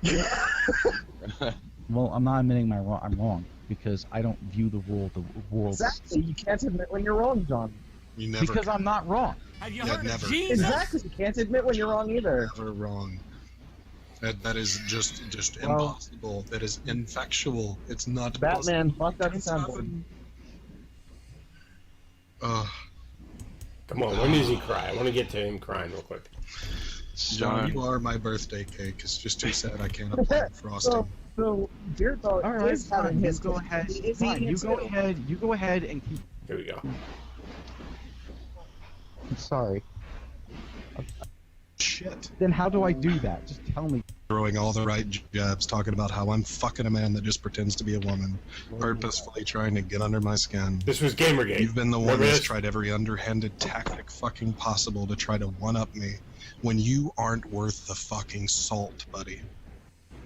is? Well, I'm not admitting I'm wrong because I don't view the world. Exactly. You can't admit when you're wrong, John. You never. Because I'm not wrong. Have you Yeah, heard never. of Jesus? Exactly. You can't admit when you're wrong either. Never wrong. That is just Well- impossible. That is infactual. It's not Batman, possible. fuck that It's soundboard. Ugh. Come on, when does he cry? I want to get to him crying real quick. John, Son, you are my birthday cake. It's just too sad I can't apply frosting. So Beard Dog All right, is having fine. You his. go ahead. He is Fine. eating You it go too. ahead. You go ahead and keep. Here we go. I'm sorry. Shit. Then how do I do that? Just tell me. Throwing all the right jabs, talking about how I'm fucking a man that just pretends to be a woman, purposefully trying to get under my skin. This was Gamergate. You've been the one Remember that's this? tried every underhanded tactic fucking possible to try to one-up me when you aren't worth the fucking salt, buddy.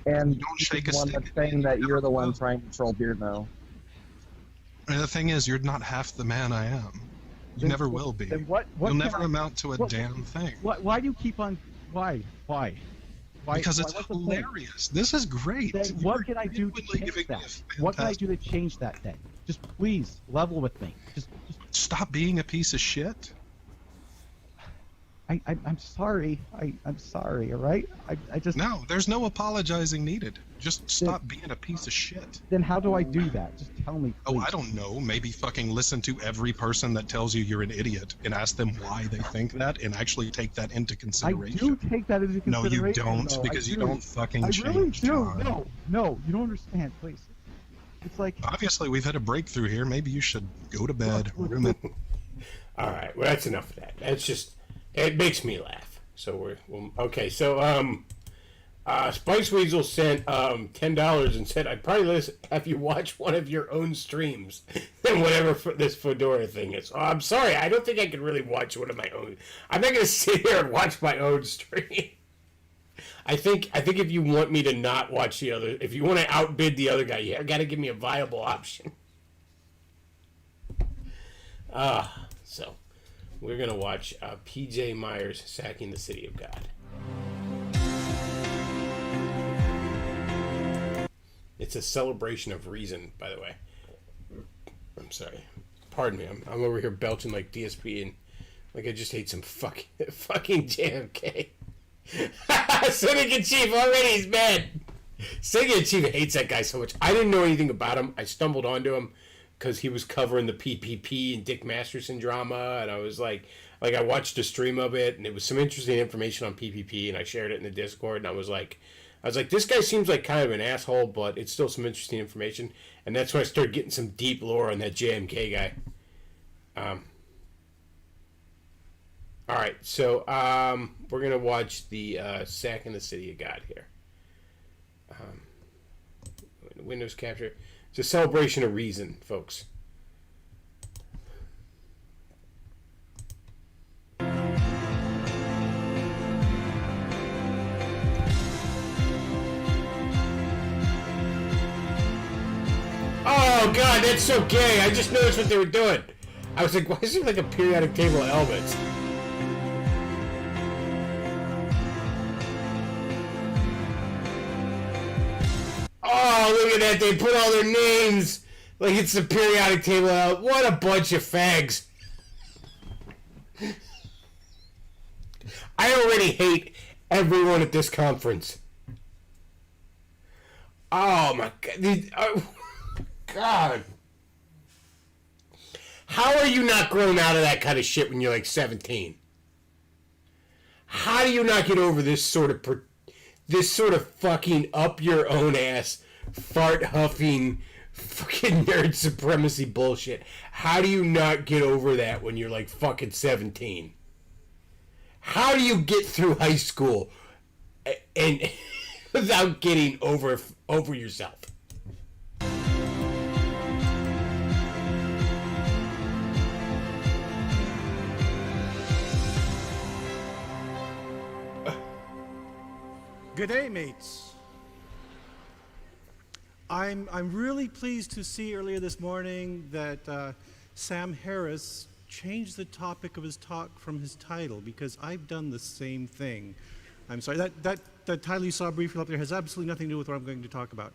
And You don't he's shake a the one stick that's at me. saying that You you're the one never trying to troll Beard now. And the thing is, you're not half the man I am. You Then- never will be. Then what? You'll can never I- amount to a what- damn thing. Why do you keep on? Why? Because it's what's the point? hilarious. This is great. Then You're what can I do to genuinely change giving me that? a What can I fantastic- do to change that then? Just please level with me. Just Stop being a piece of shit. I'm sorry. I'm sorry. All right. I just. No, there's no apologizing needed. Just stop being a piece of shit. Then how do I do that? Just tell me. Oh, Please. I don't know. Maybe fucking listen to every person that tells you you're an idiot and ask them why they think that and actually take that into I consideration. do take that into No, consideration. you don't, though. because I you do. don't fucking I change, really do. John. No, you don't understand. Please. It's like. Obviously, we've had a breakthrough here. Maybe you should go to bed. Room it. All right, well that's enough of that. That's just it makes me laugh. So we're okay. So Spice Weasel sent $10 and said I'd probably have you watch one of your own streams than whatever this Fedora thing is. Oh, I'm sorry, I don't think I could really watch one of my own. I'm not gonna sit here and watch my own stream. I think if you want me to not watch the other, if you want to outbid the other guy, you got to give me a viable option. So we're gonna watch P.J. Myers sacking the City of God. It's a celebration of reason, by the way. I'm sorry. Pardon me. I'm over here belching like DSP and like I just ate some fucking JFK. Syndicate Chief already is mad. Syndicate Chief hates that guy so much. I didn't know anything about him. I stumbled onto him because he was covering the PPP and Dick Masterson drama, and I was like I watched a stream of it, and it was some interesting information on PPP, and I shared it in the Discord, and I was like, this guy seems like kind of an asshole, but it's still some interesting information, and that's when I started getting some deep lore on that JMK guy. All right, so we're gonna watch the sack in the City of God here. Windows capture. It's a celebration of reason, folks. Oh god, that's so gay. I just noticed what they were doing. I was like, why is there like a periodic table of elements? Oh, look at that. They put all their names like it's the periodic table out. What a bunch of fags. I already hate everyone at this conference. Oh my god. God. How are you not grown out of that kind of shit when you're like 17? How do you not get over this sort of fucking up your own ass, fart huffing, fucking nerd supremacy bullshit? How do you not get over that when you're like fucking 17? How do you get through high school and without getting over yourself? Good day, mates. I'm really pleased to see earlier this morning that Sam Harris changed the topic of his talk from his title, because I've done the same thing. I'm sorry, that title you saw briefly up there has absolutely nothing to do with what I'm going to talk about.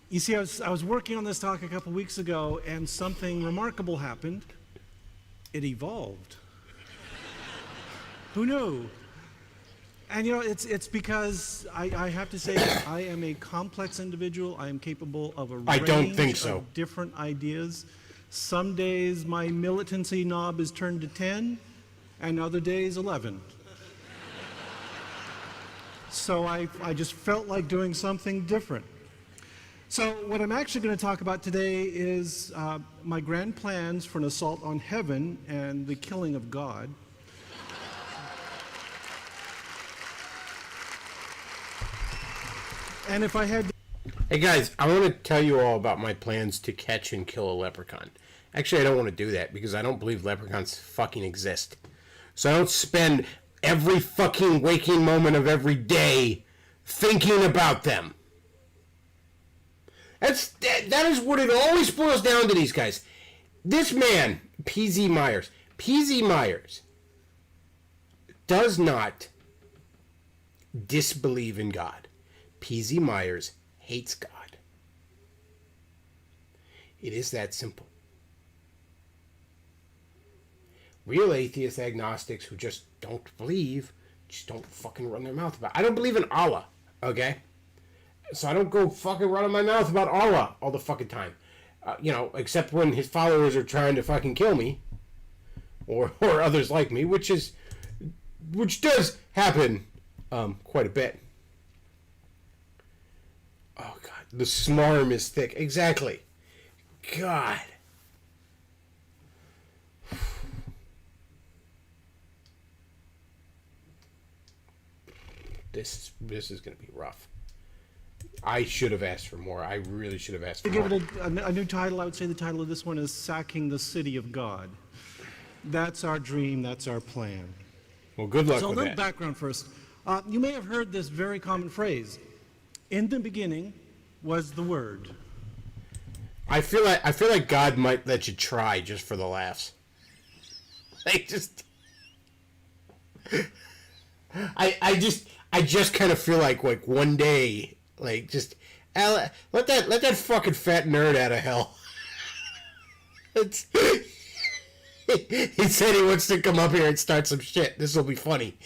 You see, I was working on this talk a couple weeks ago, and something remarkable happened. It evolved. Who knew? And you know, it's because I have to say I am a complex individual. I am capable of a range of different ideas. Some days my militancy knob is turned to 10, and other days 11. So I just felt like doing something different. So what I'm actually going to talk about today is my grand plans for an assault on heaven and the killing of God. And if I had... Hey guys, I want to tell you all about my plans to catch and kill a leprechaun. Actually, I don't want to do that because I don't believe leprechauns fucking exist. So I don't spend every fucking waking moment of every day thinking about them. That is what it always boils down to, these guys. This man, P.Z. Myers does not disbelieve in God. P.Z. Myers hates God. It is that simple. Real atheist agnostics who just don't believe, just don't fucking run their mouth about it. I don't believe in Allah, okay? So I don't go fucking running my mouth about Allah all the fucking time. You know, except when his followers are trying to fucking kill me. Or others like me, which does happen quite a bit. Oh, God. The smarm is thick. Exactly. God. This is going to be rough. I should have asked for more. I really should have asked for more. To give it a new title, I would say the title of this one is Sacking the City of God. That's our dream. That's our plan. Well, good luck with that. So a little background first. You may have heard this very common phrase. In the beginning was the Word. I feel like God might let you try just for the laughs. I just kind of feel like one day, like, just let that fucking fat nerd out of hell. He said he wants to come up here and start some shit. This will be funny.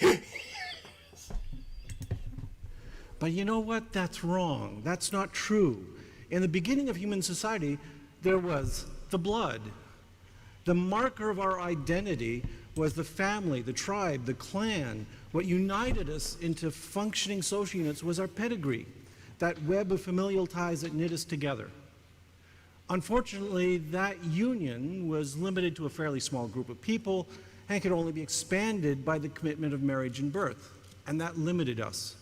But you know what? That's wrong. That's not true. In the beginning of human society, there was the blood. The marker of our identity was the family, the tribe, the clan. What united us into functioning social units was our pedigree, that web of familial ties that knit us together. Unfortunately, that union was limited to a fairly small group of people and could only be expanded by the commitment of marriage and birth, and that limited us.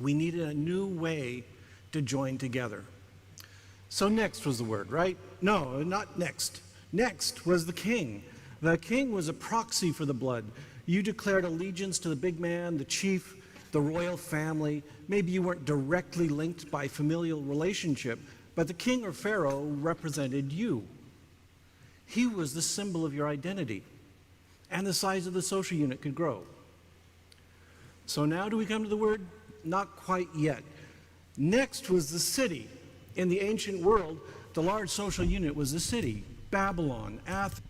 We needed a new way to join together. So next was the word, right? No, not next. Next was the king. The king was a proxy for the blood. You declared allegiance to the big man, the chief, the royal family. Maybe you weren't directly linked by familial relationship, but the king or pharaoh represented you. He was the symbol of your identity, and the size of the social unit could grow. So now do we come to the word? Not quite yet. Next was the city. In the ancient world, the large social unit was the city. Babylon, Athens.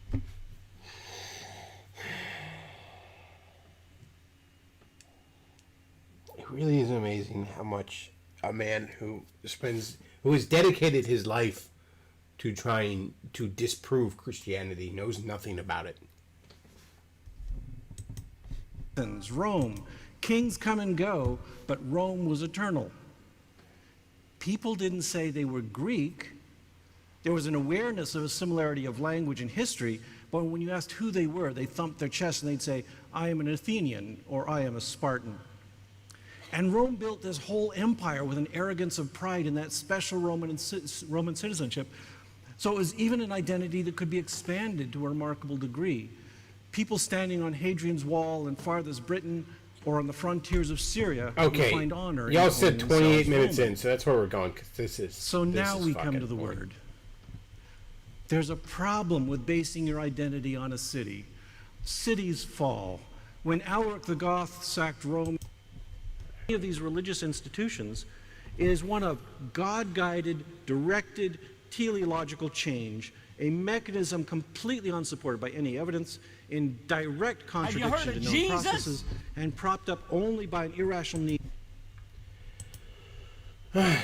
It really is amazing how much a man who has dedicated his life to trying to disprove Christianity knows nothing about it. Rome. Kings come and go, but Rome was eternal. People didn't say they were Greek. There was an awareness of a similarity of language and history, but when you asked who they were, they thumped their chest and they'd say, I am an Athenian, or I am a Spartan. And Rome built this whole empire with an arrogance of pride in that special Roman citizenship. So it was even an identity that could be expanded to a remarkable degree. People standing on Hadrian's Wall in farthest Britain or on the frontiers of Syria Okay. who find honor in Y'all calling said 28 themselves minutes Roman. in, so that's where we're going. 'Cause this is. So this now is we come fucking to the boring. word. There's a problem with basing your identity on a city. Cities fall. When Alaric the Goth sacked Rome, any of these religious institutions is one of God-guided, directed, teleological change, a mechanism completely unsupported by any evidence, in direct contradiction to known processes, and propped up only by an irrational need.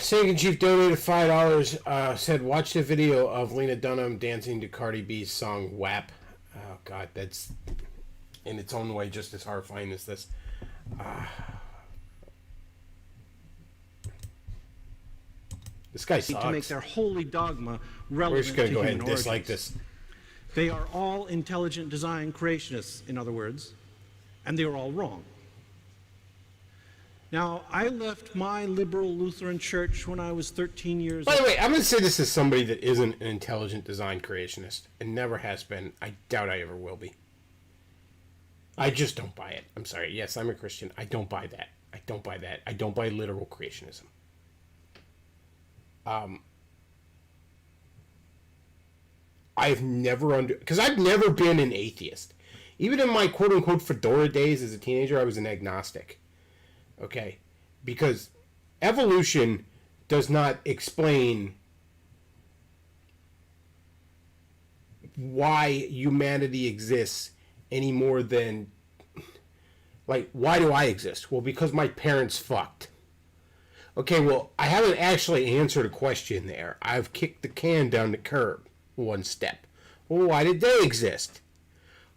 Singing Chief donated $5. Said, watch the video of Lena Dunham dancing to Cardi B's song WAP. Oh, God, that's in its own way just as horrifying as this. This guy sucks. To make their holy dogma relevant We're just going to to go ahead human and dislike origins. this. They are all intelligent design creationists, in other words, and they are all wrong. Now, I left my liberal Lutheran church when I was 13 years By old. the way, I'm going to say this as somebody that isn't an intelligent design creationist and never has been. I doubt I ever will be. I just don't buy it. I'm sorry. Yes, I'm a Christian. I don't buy that. I don't buy that. I don't buy literal creationism. I've never because I've never been an atheist. Even in my quote-unquote fedora days as a teenager, I was an agnostic. Okay? Because evolution does not explain why humanity exists any more than, like, why do I exist? Well, because my parents fucked. Okay, well, I haven't actually answered a question there. I've kicked the can down the curb one step. Well, why did they exist?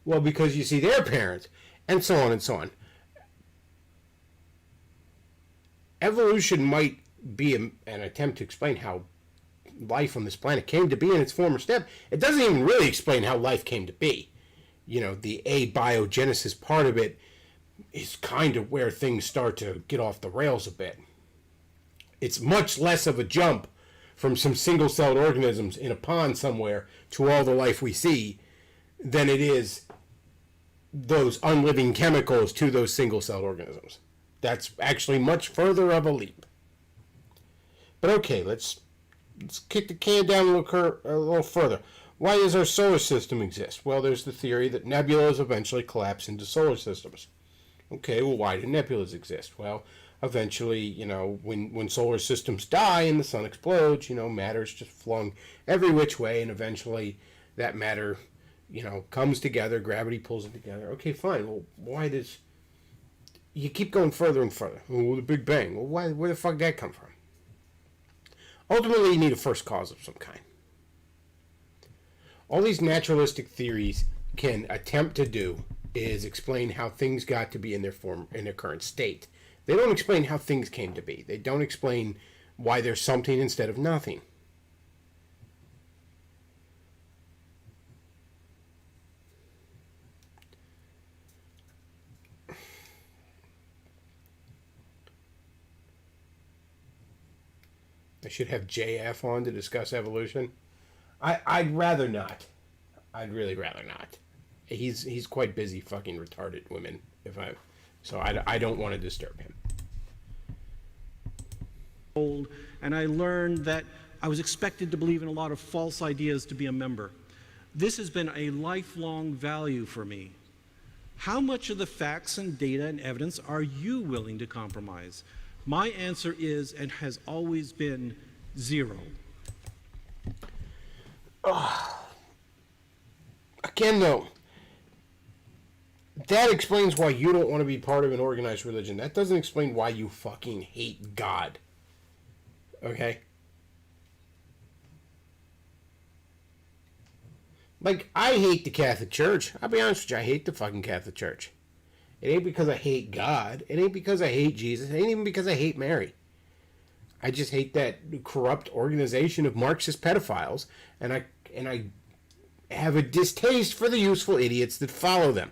Well, because you see their parents, and so on and so on. Evolution might be an attempt to explain how life on this planet came to be in its former step. It doesn't even really explain how life came to be. You know, the abiogenesis part of it is kind of where things start to get off the rails a bit. It's much less of a jump from some single-celled organisms in a pond somewhere to all the life we see than it is those unliving chemicals to those single-celled organisms. That's actually much further of a leap. But okay, let's kick the can down a little further. Why does our solar system exist? Well, there's the theory that nebulas eventually collapse into solar systems. Okay, well, why do nebulas exist? Well, eventually, you know, when solar systems die and the sun explodes, you know, matter's just flung every which way, and eventually that matter, you know, comes together, gravity pulls it together. Okay, fine. Well, why does... You keep going further and further. Well, the Big Bang. Well, where the fuck did that come from? Ultimately, you need a first cause of some kind. All these naturalistic theories can attempt to do is explain how things got to be in their current state. They don't explain how things came to be. They don't explain why there's something instead of nothing. I should have JF on to discuss evolution. I'd rather not. I'd really rather not. He's quite busy fucking retarded women. So I don't want to disturb him. Old, and I learned that I was expected to believe in a lot of false ideas to be a member. This has been a lifelong value for me. How much of the facts and data and evidence are you willing to compromise? My answer is, and has always been, zero. Again, though, that explains why you don't want to be part of an organized religion. That doesn't explain why you fucking hate God. Okay? Like, I hate the Catholic Church. I'll be honest with you, I hate the fucking Catholic Church. It ain't because I hate God. It ain't because I hate Jesus. It ain't even because I hate Mary. I just hate that corrupt organization of Marxist pedophiles, and I have a distaste for the useful idiots that follow them.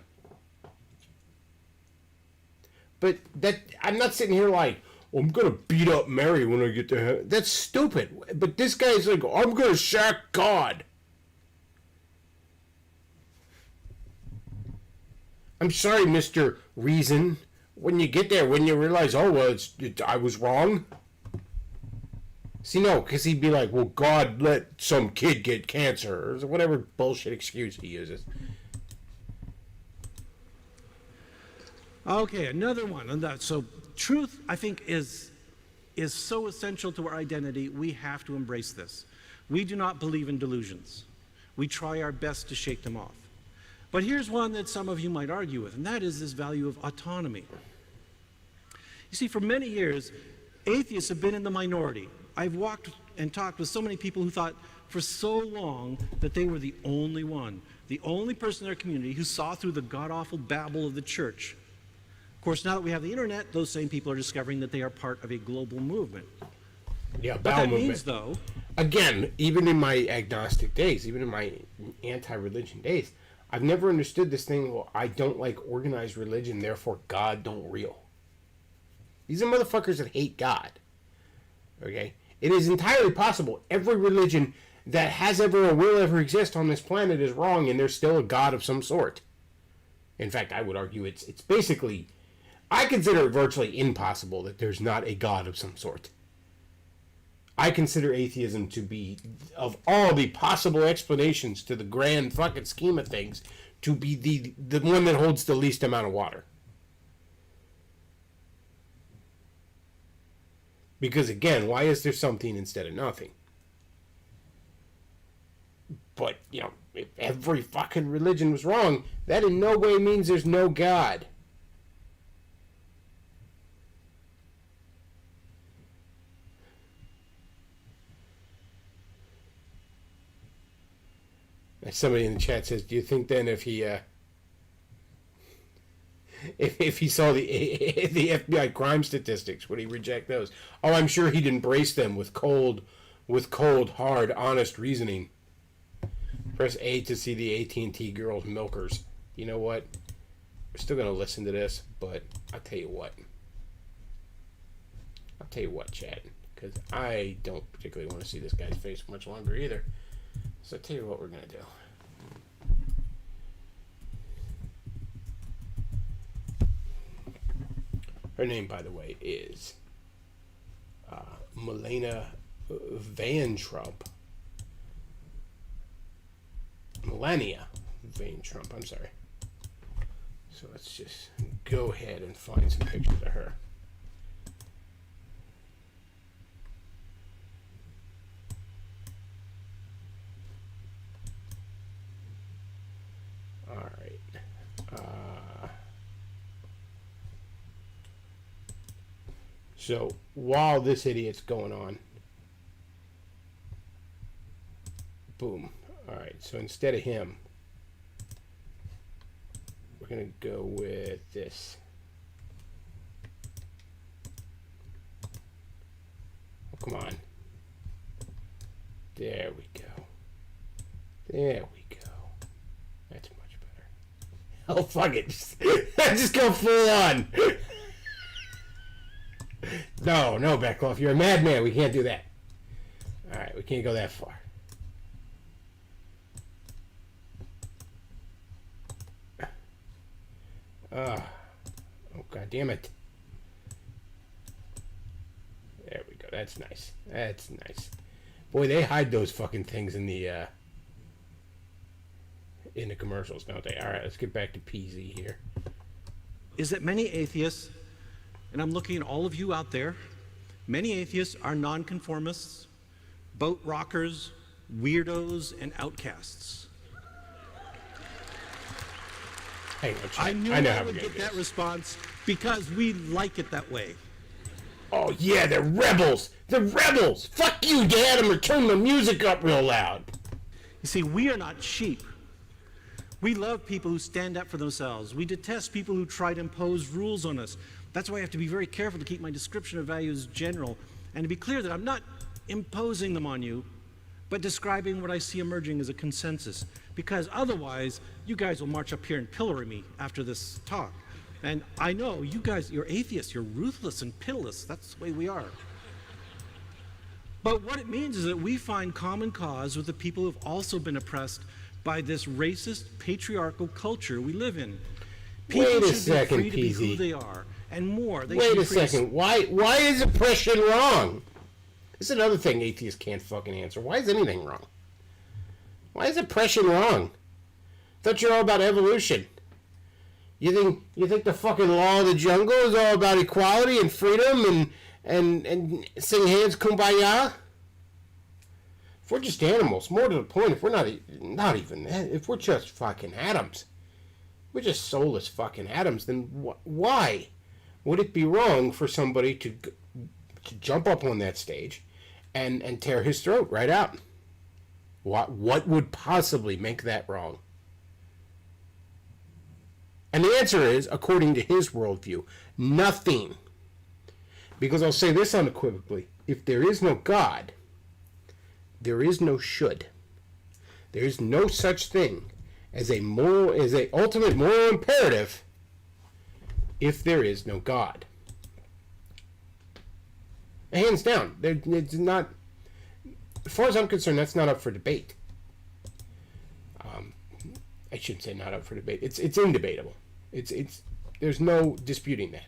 But that I'm not sitting here like, I'm gonna beat up Mary when I get to heaven. That's stupid. But this guy's like, I'm gonna shack God. I'm sorry, Mr. Reason. When you get there, when you realize, oh, well, I was wrong. See, no, because he'd be like, well, God let some kid get cancer, or whatever bullshit excuse he uses. Okay, another one. And so truth, I think, is so essential to our identity, we have to embrace this. We do not believe in delusions. We try our best to shake them off. But here's one that some of you might argue with, and that is this value of autonomy. You see, for many years, atheists have been in the minority. I've walked and talked with so many people who thought for so long that they were the only one, the only person in their community who saw through the god-awful babble of the church. Of course, now that we have the internet, those same people are discovering that they are part of a global movement. Yeah, what that means, though... Again, even in my agnostic days, even in my anti-religion days, I've never understood this thing, well, I don't like organized religion, therefore God don't real. These are motherfuckers that hate God. Okay? It is entirely possible every religion that has ever or will ever exist on this planet is wrong, and there's still a God of some sort. In fact, I would argue it's basically... I consider it virtually impossible that there's not a God of some sort. I consider atheism to be, of all the possible explanations to the grand fucking scheme of things, to be the one that holds the least amount of water. Because again, why is there something instead of nothing? But, you know, if every fucking religion was wrong, that in no way means there's no God. Somebody in the chat says, do you think then if he if he saw the FBI crime statistics, would he reject those? Oh, I'm sure he'd embrace them with cold, hard, honest reasoning. Press A to see the AT&T girls milkers. You know what? We're still going to listen to this, but I'll tell you what. Chad. Because I don't particularly want to see this guy's face much longer either. So I'll tell you what we're going to do. Her name, by the way, is Melania Van Trump. Melania Van Trump, I'm sorry. So let's just go ahead and find some pictures of her. All right. So while this idiot's going on, boom. All right. So instead of him, we're gonna go with this. Oh, come on. There we go. There we go. That's much better. Oh, fuck it. Just go full on. No, Beckloff. You're a madman. We can't do that. Alright, we can't go that far. Oh, God damn it. There we go. That's nice. That's nice. Boy, they hide those fucking things in the commercials, don't they? All right, let's get back to PZ here. Is that many atheists, and I'm looking at all of you out there, many atheists are nonconformists, boat rockers, weirdos, and outcasts. Hang on, I knew I would get that response because we like it that way. Oh, yeah, they're rebels. They're rebels. Fuck you, Dad. I'm turn the music up real loud. You see, we are not sheep. We love people who stand up for themselves. We detest people who try to impose rules on us. That's why I have to be very careful to keep my description of values general and to be clear that I'm not imposing them on you, but describing what I see emerging as a consensus. Because otherwise, you guys will march up here and pillory me after this talk. And I know you guys, you're atheists, you're ruthless and pitiless. That's the way we are. But what it means is that we find common cause with the people who have also been oppressed by this racist, patriarchal culture we live in. People Wait a should second, be free to be PZ. who they are and more. They Wait should a increase- second. Why is oppression wrong? This is another thing atheists can't fucking answer. Why is anything wrong? Why is oppression wrong? Thought you're all about evolution. You think the fucking law of the jungle is all about equality and freedom and sing hands kumbaya? If we're just animals, more to the point, if we're not even that, if we're just fucking atoms, we're just soulless fucking atoms, then why would it be wrong for somebody to jump up on that stage and tear his throat right out? What would possibly make that wrong? And the answer is, according to his worldview, nothing. Because I'll say this unequivocally, if there is no God, there is no should. There is no such thing as a ultimate moral imperative if there is no God. Hands down. It's not, as far as I'm concerned, that's not up for debate. I shouldn't say not up for debate. It's indebatable. There's no disputing that.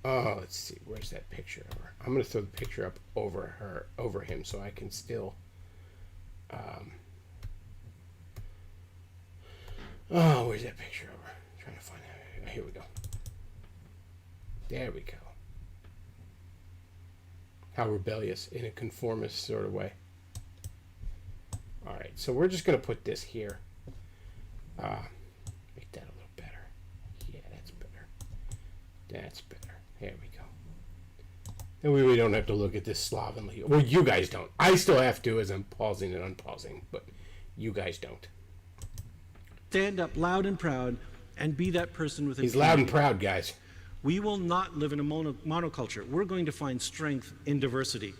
Oh, let's see. Where's that picture of her? I'm going to throw the picture up over him, so I can still. Oh, where's that picture of her? I'm trying to find it. Here we go. There we go. How rebellious in a conformist sort of way. All right, so we're just going to put this here. Make that a little better. Yeah, that's better. That's better. There we go. And we don't have to look at this slovenly. Well, you guys don't. I still have to as I'm pausing and unpausing, but you guys don't. Stand up loud and proud and be that person with He's loud and proud, guys. We will not live in a monoculture. We're going to find strength in diversity.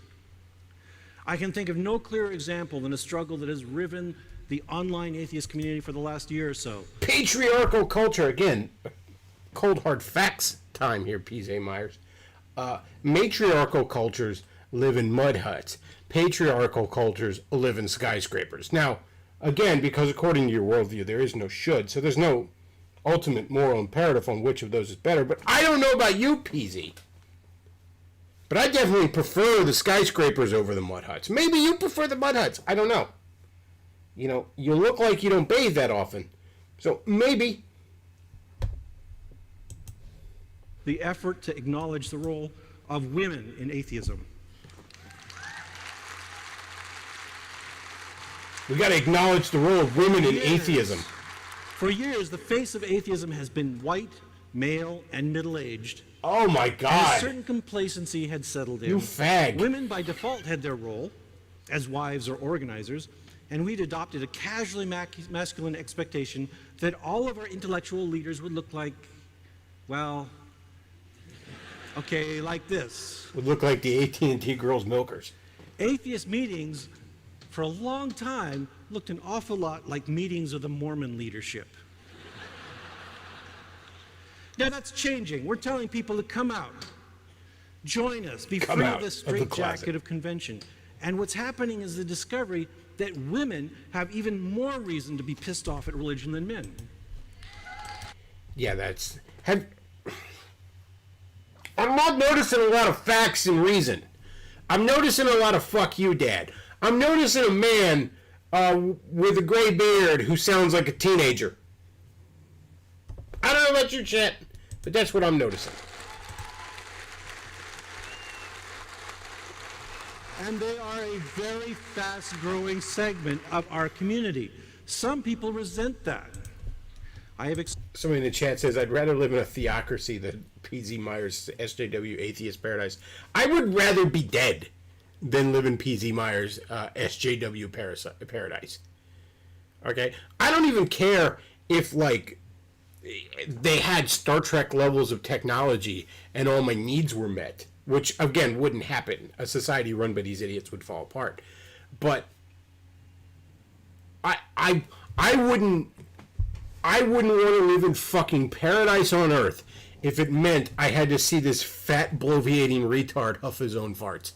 I can think of no clearer example than a struggle that has riven the online atheist community for the last year or so. Patriarchal culture, again, cold hard facts time here, P.J. Myers. Matriarchal cultures live in mud huts. Patriarchal cultures live in skyscrapers. Now, again, because according to your worldview, there is no should, so there's no ultimate moral imperative on which of those is better. But I don't know about you, PZ. But I definitely prefer the skyscrapers over the mud huts. Maybe you prefer the mud huts. I don't know. You know, you look like you don't bathe that often. So maybe. The effort to acknowledge the role of women in atheism. We got to acknowledge the role of women in atheism. For years, the face of atheism has been white, male, and middle-aged. Oh my And God! a certain complacency had settled in. You fag. Women by default had their role as wives or organizers, and we'd adopted a casually masculine expectation that all of our intellectual leaders would look like, well, okay, like this. Would look like the AT&T girls milkers. Atheist meetings, for a long time, looked an awful lot like meetings of the Mormon leadership. Now that's changing. We're telling people to come out, join us, be free of the straitjacket of convention. And what's happening is the discovery that women have even more reason to be pissed off at religion than men. Yeah, that's... I'm not noticing a lot of facts and reason. I'm noticing a lot of fuck you, Dad. I'm noticing a man with a gray beard who sounds like a teenager. I don't know about you, chat, but that's what I'm noticing. And they are a very fast-growing segment of our community. Some people resent that. Somebody in the chat says, I'd rather live in a theocracy than P.Z. Myers' SJW Atheist Paradise. I would rather be dead than live in P.Z. Myers' SJW Paradise. Okay? I don't even care if, like, they had Star Trek levels of technology and all my needs were met, which, again, wouldn't happen. A society run by these idiots would fall apart. But I wouldn't want to live in fucking paradise on Earth if it meant I had to see this fat, bloviating retard huff his own farts.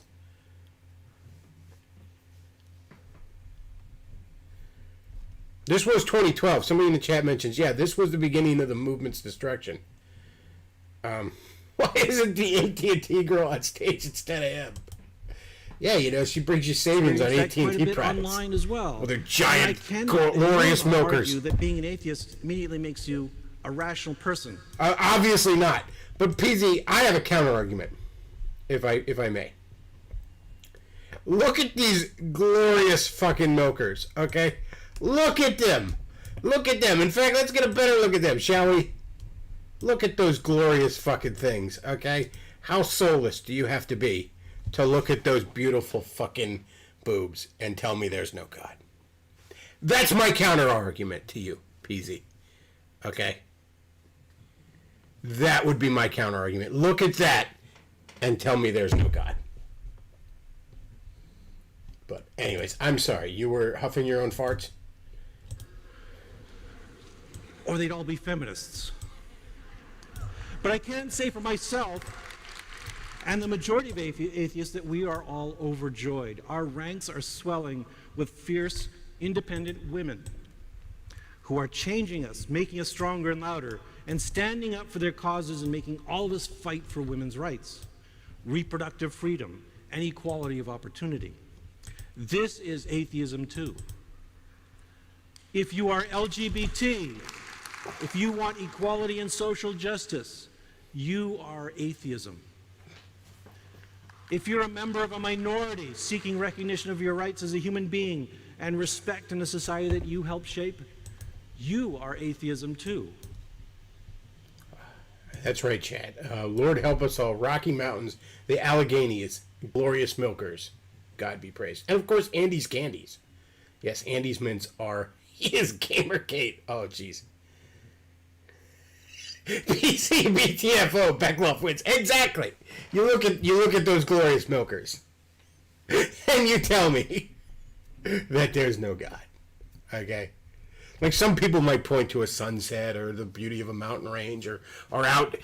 This was 2012. Somebody in the chat mentions, yeah, this was the beginning of the movement's destruction. Why isn't the AT&T girl on stage instead of him? Yeah, you know, she brings you savings on AT&T products. Online as well. With her giant, glorious milkers. Argue that being an atheist immediately makes you a rational person. Obviously not. But PZ, I have a counter argument, if I may. Look at these glorious fucking milkers, okay? Look at them. Look at them. In fact, let's get a better look at them, shall we? Look at those glorious fucking things, okay? How soulless do you have to be to look at those beautiful fucking boobs and tell me there's no God? That's my counter argument to you, PZ. Okay? That would be my counter argument. Look at that and tell me there's no God. But anyways, I'm sorry. You were huffing your own farts? Or they'd all be feminists. But I can say for myself and the majority of atheists that we are all overjoyed. Our ranks are swelling with fierce, independent women who are changing us, making us stronger and louder, and standing up for their causes and making all of us fight for women's rights, reproductive freedom, and equality of opportunity. This is atheism too. If you are LGBT, if you want equality and social justice, you are atheism. If you're a member of a minority seeking recognition of your rights as a human being and respect in the society that you help shape, you are atheism too. That's right, Chad. Lord help us all. Rocky Mountains, the Alleghenies, glorious milkers. God be praised. And of course, Andy's Candies. Yes, Andy's Mints are his Gamergate. Oh, jeez. PC, BTFO, Beckloff wins. Exactly. You look at those glorious milkers, and you tell me that there's no God. Okay? Like some people might point to a sunset or the beauty of a mountain range or out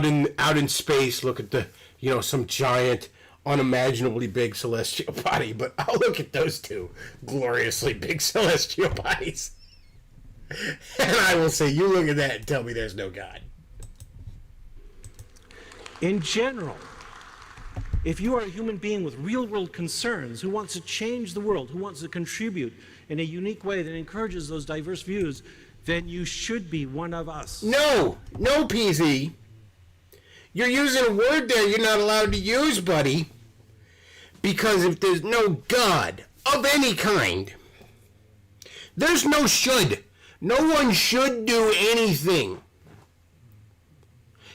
in space, look at the, you know, some giant, unimaginably big celestial body, but I'll look at those two gloriously big celestial bodies. And I will say, you look at that and tell me there's no God. In general, if you are a human being with real-world concerns, who wants to change the world, who wants to contribute in a unique way that encourages those diverse views, then you should be one of us. No, PZ. You're using a word there you're not allowed to use, buddy. Because if there's no God of any kind, there's no should. No one should do anything.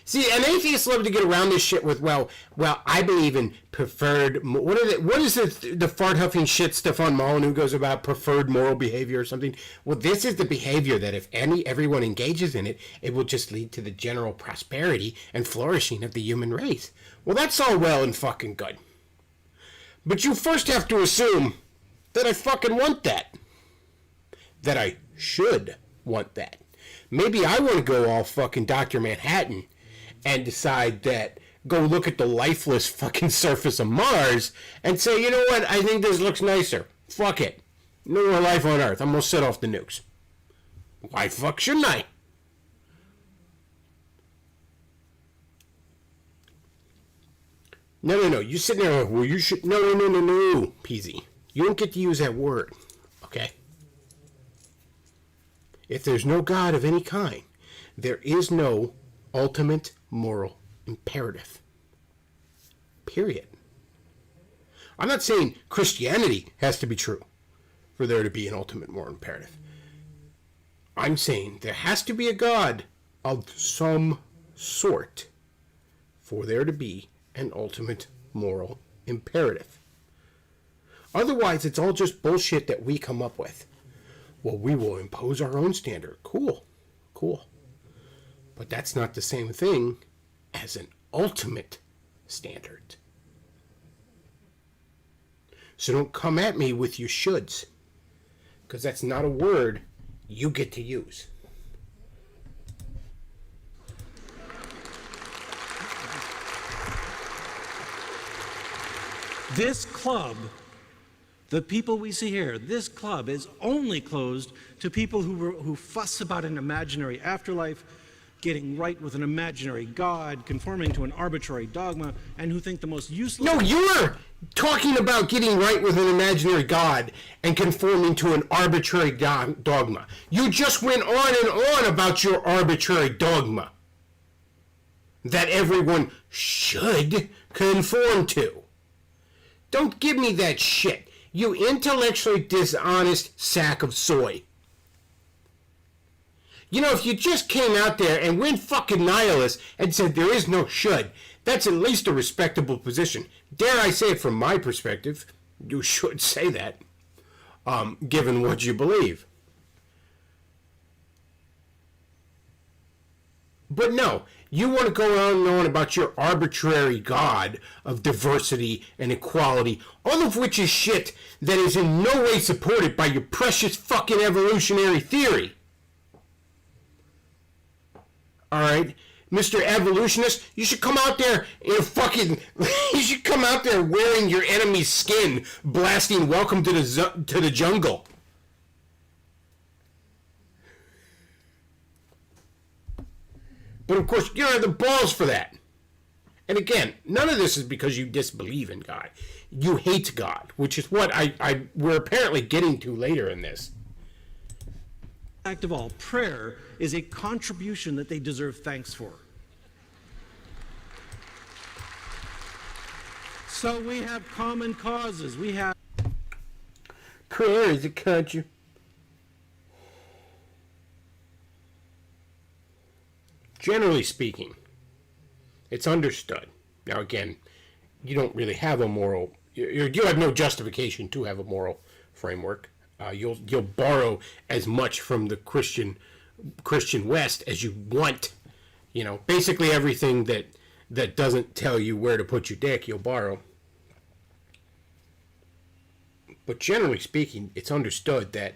See, and atheists love to get around this shit with, well, I believe in preferred. What is the fart huffing shit Stefan Molyneux goes about preferred moral behavior or something? Well, this is the behavior that if everyone engages in it, it will just lead to the general prosperity and flourishing of the human race. Well, that's all well and fucking good. But you first have to assume that I fucking want that. That I should want that. Maybe I want to go all fucking Dr. Manhattan and decide that, go look at the lifeless fucking surface of Mars and say, you know what, I think this looks nicer. Fuck it. No more life on Earth. I'm going to set off the nukes. Why fuck shouldn't I? No. You sitting there, well, you should, no, PZ. You don't get to use that word, okay? If there's no God of any kind, there is no ultimate moral imperative. Period. I'm not saying Christianity has to be true for there to be an ultimate moral imperative. I'm saying there has to be a God of some sort for there to be an ultimate moral imperative. Otherwise, it's all just bullshit that we come up with. Well, we will impose our own standard. Cool. But that's not the same thing as an ultimate standard. So don't come at me with your shoulds, because that's not a word you get to use. This club, the people we see here, this club is only closed to people who fuss about an imaginary afterlife, getting right with an imaginary God, conforming to an arbitrary dogma, and who think the most useless... No, you're talking about getting right with an imaginary God and conforming to an arbitrary dogma. You just went on and on about your arbitrary dogma that everyone should conform to. Don't give me that shit, you intellectually dishonest sack of soy. You know, if you just came out there and went fucking nihilist and said there is no should, that's at least a respectable position. Dare I say it from my perspective, you should say that, given what you believe. But no, you want to go on and on about your arbitrary God of diversity and equality, all of which is shit that is in no way supported by your precious fucking evolutionary theory. Alright? Mr. Evolutionist, you should come out there in a fucking... you should come out there wearing your enemy's skin, blasting Welcome to the Jungle. But of course, you don't have the balls for that. And again, none of this is because you disbelieve in God. You hate God, which is what we're apparently getting to later in this. Act of all, prayer is a contribution that they deserve thanks for. So we have common causes. We have... Prayer is a country. Generally speaking, it's understood. Now again, you don't really have a moral... You have no justification to have a moral framework. You'll borrow as much from the Christian West as you want. You know, basically everything that doesn't tell you where to put your dick, you'll borrow. But generally speaking, it's understood that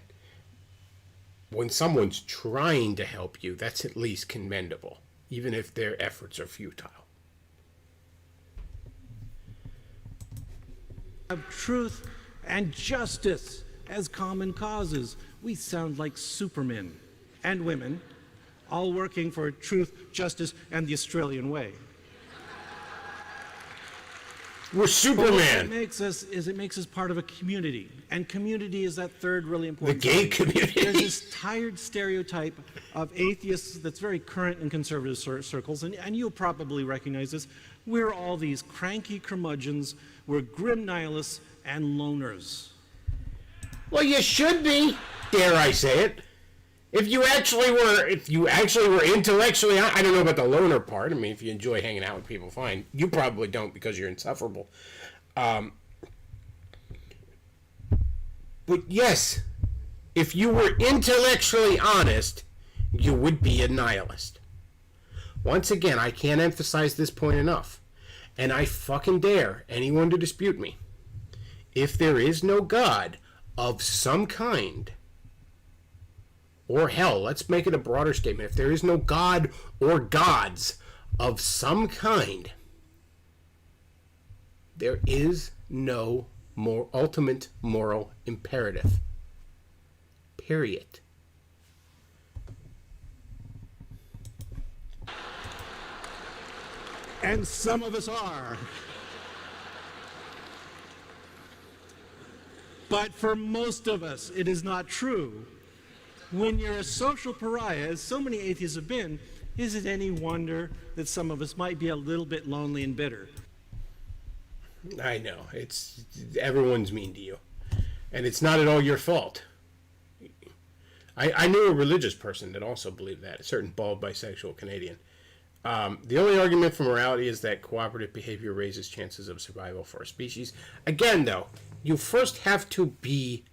when someone's trying to help you, that's at least commendable, even if their efforts are futile. Of truth and justice as common causes. We sound like supermen and women, all working for truth, justice, and the Australian way. We're Superman. What it makes us is it makes us part of a community, and community is that third really important. The gay community. There's this tired stereotype of atheists that's very current in conservative circles, and you'll probably recognize this. We're all these cranky curmudgeons. We're grim nihilists and loners. Well, you should be, dare I say it. If you actually were intellectually, I don't know about the loner part. I mean, if you enjoy hanging out with people, fine. You probably don't because you're insufferable. But yes, if you were intellectually honest, you would be a nihilist. Once again, I can't emphasize this point enough. And I fucking dare anyone to dispute me. If there is no God of some kind, or hell, let's make it a broader statement. If there is no God or gods of some kind, there is no more ultimate moral imperative. Period. And some of us are. But for most of us, it is not true. When you're a social pariah, as so many atheists have been, is it any wonder that some of us might be a little bit lonely and bitter? I know. Everyone's mean to you. And it's not at all your fault. I knew a religious person that also believed that, a certain bald bisexual Canadian. The only argument for morality is that cooperative behavior raises chances of survival for a species. Again, though, you first have to be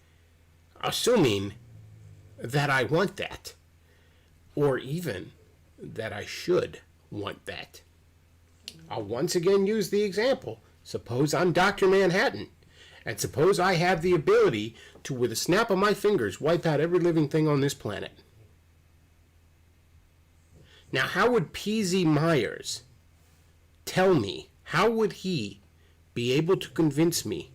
assuming that I want that, or even that I should want that. I'll once again use the example. Suppose I'm Dr. Manhattan, and suppose I have the ability to, with a snap of my fingers, wipe out every living thing on this planet. Now, how would P.Z. Myers tell me, how would he be able to convince me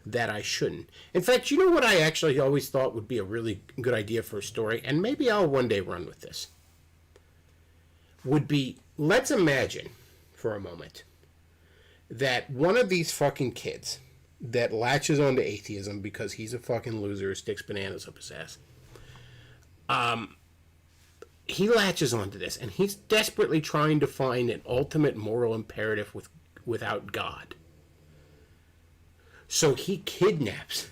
that I shouldn't. In fact, you know what I actually always thought would be a really good idea for a story, and maybe I'll one day run with this, would be, let's imagine for a moment that one of these fucking kids that latches onto atheism because he's a fucking loser who sticks bananas up his ass, he latches onto this, and he's desperately trying to find an ultimate moral imperative without God. So he kidnaps.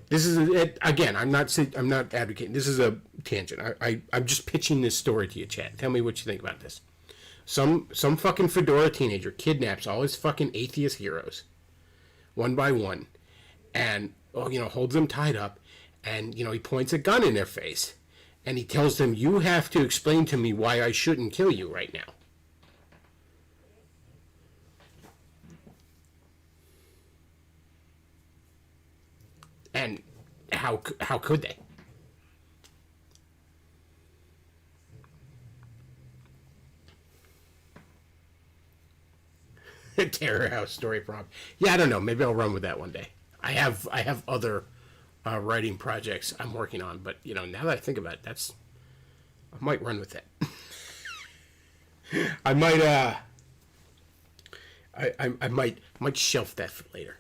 This is again. I'm not advocating. This is a tangent. I'm just pitching this story to you, chat. Tell me what you think about this. Some fucking fedora teenager kidnaps all his fucking atheist heroes, one by one, and holds them tied up, and he points a gun in their face, and he tells them, "You have to explain to me why I shouldn't kill you right now." And how could they? Terror House story prompt. Yeah, I don't know. Maybe I'll run with that one day. I have other writing projects I'm working on, but now that I think about it, I might run with it. I might I might shelf that for later.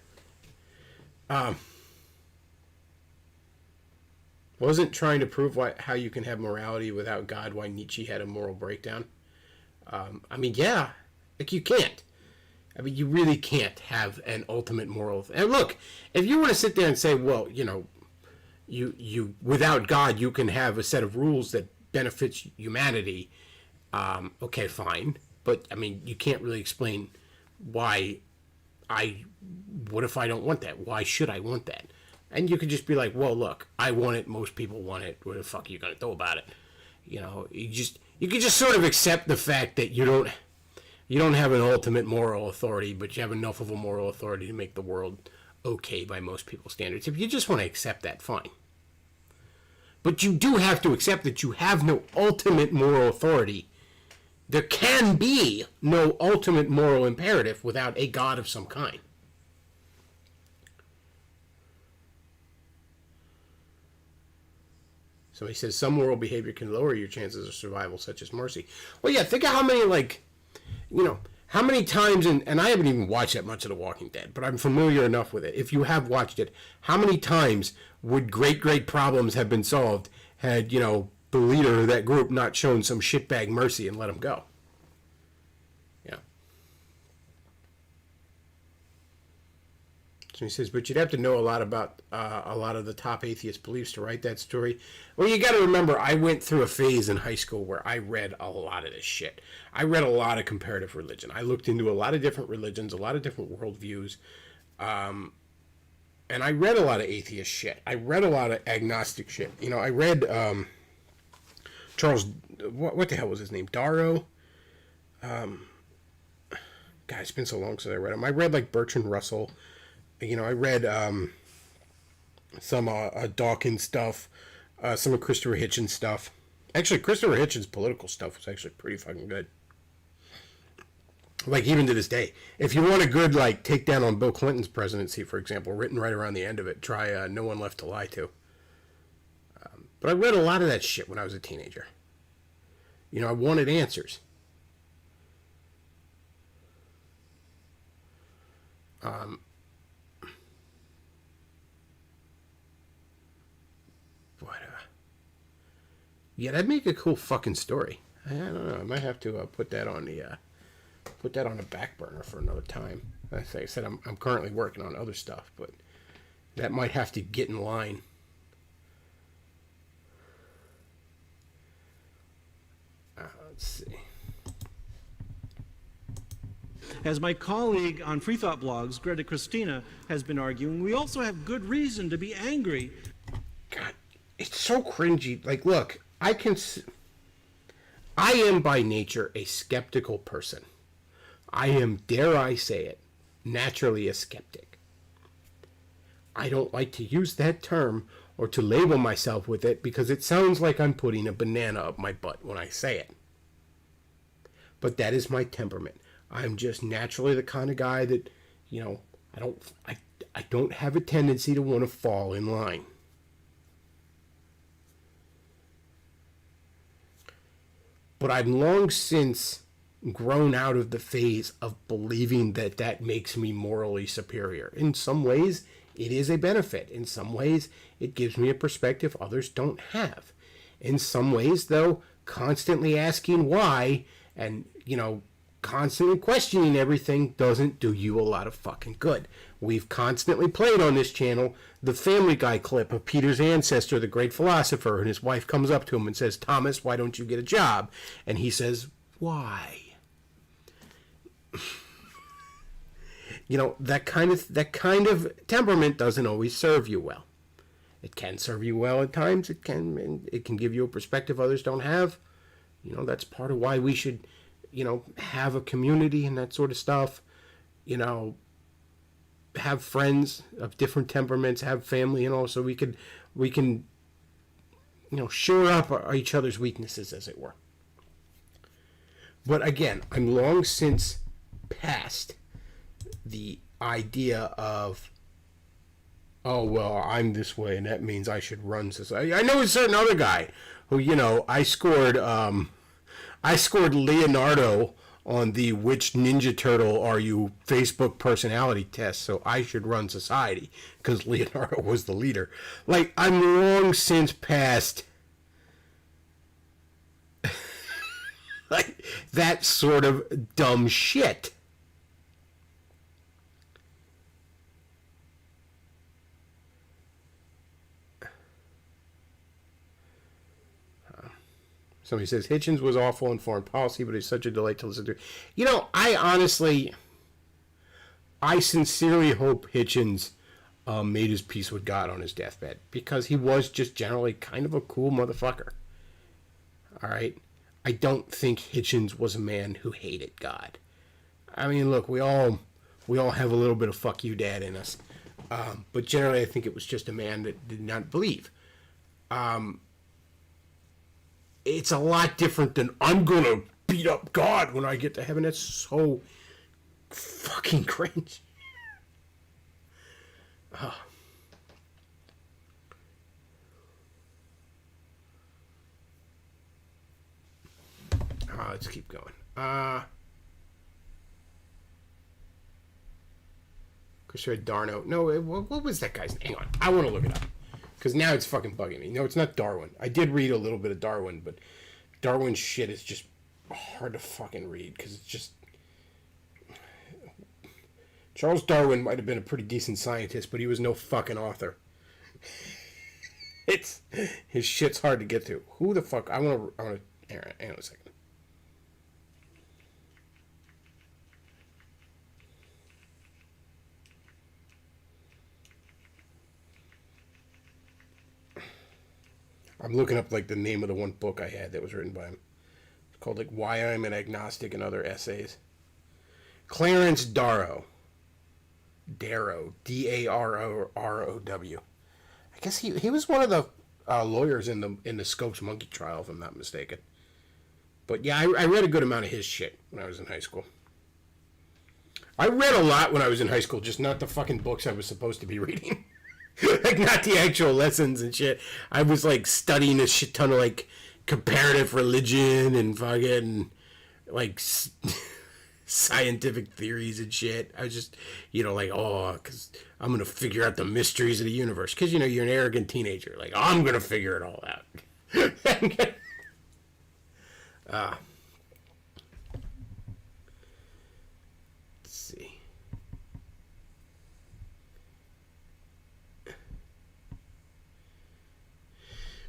Wasn't trying to prove how you can have morality without God, why Nietzsche had a moral breakdown. Yeah, like you can't. You really can't have an ultimate moral. And look, if you want to sit there and say, well, you without God, you can have a set of rules that benefits humanity. Okay, fine. But, you can't really explain why what if I don't want that? Why should I want that? And you could just be like, well, look, I want it. Most people want it. What the fuck are you going to do about it? You could just sort of accept the fact that you don't have an ultimate moral authority, but you have enough of a moral authority to make the world okay by most people's standards. If you just want to accept that, fine. But you do have to accept that you have no ultimate moral authority. There can be no ultimate moral imperative without a God of some kind. Somebody says some moral behavior can lower your chances of survival, such as mercy. Well, yeah, think of how many, how many times, and I haven't even watched that much of The Walking Dead, but I'm familiar enough with it. If you have watched it, how many times would great problems have been solved had, the leader of that group not shown some shitbag mercy and let him go? Yeah. So he says, but you'd have to know a lot about a lot of the top atheist beliefs to write that story. Well, you got to remember, I went through a phase in high school where I read a lot of this shit. I read a lot of comparative religion. I looked into a lot of different religions, a lot of different worldviews. And I read a lot of atheist shit. I read a lot of agnostic shit. I read Charles, what the hell was his name? Darrow? God, it's been so long since I read him. I read like Bertrand Russell. I read some Dawkins stuff, some of Christopher Hitchens stuff. Actually, Christopher Hitchens' political stuff was actually pretty fucking good. Like, even to this day. If you want a good, takedown on Bill Clinton's presidency, for example, written right around the end of it, try No One Left to Lie To. But I read a lot of that shit when I was a teenager. I wanted answers. Yeah, that'd make a cool fucking story. I don't know. I might have to put that on the back burner for another time. Like I said, I'm currently working on other stuff, but that might have to get in line. Let's see. As my colleague on Free Thought Blogs, Greta Christina, has been arguing, we also have good reason to be angry. God, it's so cringy. Look, I am by nature a skeptical person. I am, dare I say it, naturally a skeptic. I don't like to use that term or to label myself with it because it sounds like I'm putting a banana up my butt when I say it. But that is my temperament. I'm just naturally the kind of guy that, I don't have a tendency to want to fall in line. But I've long since grown out of the phase of believing that that makes me morally superior. In some ways, it is a benefit. In some ways, it gives me a perspective others don't have. In some ways, though, constantly asking why and, constantly questioning everything doesn't do you a lot of fucking good. We've constantly played on this channel the Family Guy clip of Peter's ancestor, the great philosopher, and his wife comes up to him and says, "Thomas, why don't you get a job?" And he says, "Why?" That kind of temperament doesn't always serve you well. It can serve you well at times. It can give you a perspective others don't have. That's part of why we should, have a community and that sort of stuff. Have friends of different temperaments, have family, so we can, shore up each other's weaknesses, as it were. But again, I'm long since past the idea of, oh, well, I'm this way, and that means I should run society. I know a certain other guy who, I scored Leonardo on the "Which Ninja Turtle are you" Facebook personality test, so I should run society because Leonardo was the leader. Like, I'm long since past like that sort of dumb shit. Somebody says, Hitchens was awful in foreign policy, but it's such a delight to listen to. I sincerely hope Hitchens made his peace with God on his deathbed, because he was just generally kind of a cool motherfucker. All right? I don't think Hitchens was a man who hated God. I mean, look, we all have a little bit of fuck you dad in us. But generally, I think it was just a man that did not believe. It's a lot different than, I'm going to beat up God when I get to heaven. That's so fucking cringe. Let's keep going. Christopher Darno. No, what was that guy's name? Hang on. I want to look it up. Because now it's fucking bugging me. No, it's not Darwin. I did read a little bit of Darwin, but Darwin's shit is just hard to fucking read, because it's just... Charles Darwin might have been a pretty decent scientist, but he was no fucking author. His shit's hard to get to. Who the fuck... hang on a second. I'm looking up, the name of the one book I had that was written by him. It's called, Why I'm an Agnostic and Other Essays. Clarence Darrow. Darrow. D-A-R-O-R-O-W. I guess he was one of the lawyers in the Scopes Monkey trial, if I'm not mistaken. But, yeah, I read a good amount of his shit when I was in high school. I read a lot when I was in high school, just not the fucking books I was supposed to be reading. Not the actual lessons and shit. I was studying a shit ton of comparative religion and fucking scientific theories and shit. I was just because I'm gonna figure out the mysteries of the universe, because you're an arrogant teenager, I'm gonna figure it all out. Let's see.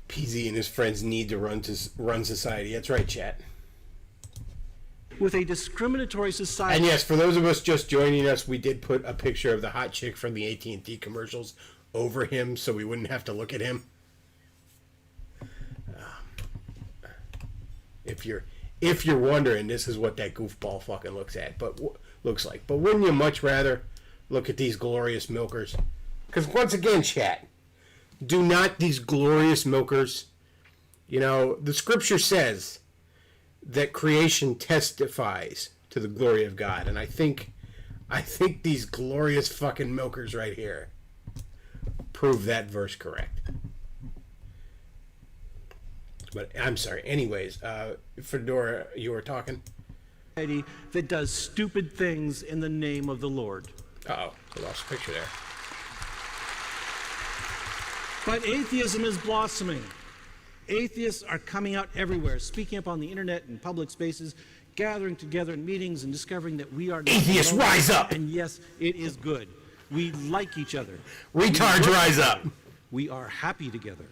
PZ and his friends need to run society. That's right, chat. With a discriminatory society. And yes, for those of us just joining us, we did put a picture of the hot chick from the AT&T commercials over him, so we wouldn't have to look at him. If you're wondering, this is what that goofball fucking looks like. But wouldn't you much rather look at these glorious milkers? Because once again, chat, do not these glorious milkers, the scripture says that creation testifies to the glory of God. And I think I think these glorious fucking milkers right here prove that verse correct. But I'm sorry. Anyways, Fedora, you were talking? That does stupid things in the name of the Lord. Uh-oh, I lost a picture there. But atheism is blossoming. Atheists are coming out everywhere, speaking up on the internet and public spaces, gathering together in meetings and discovering that we are... Atheists, rise up! And yes, it is good. We like each other. Retards, rise up! We are happy together.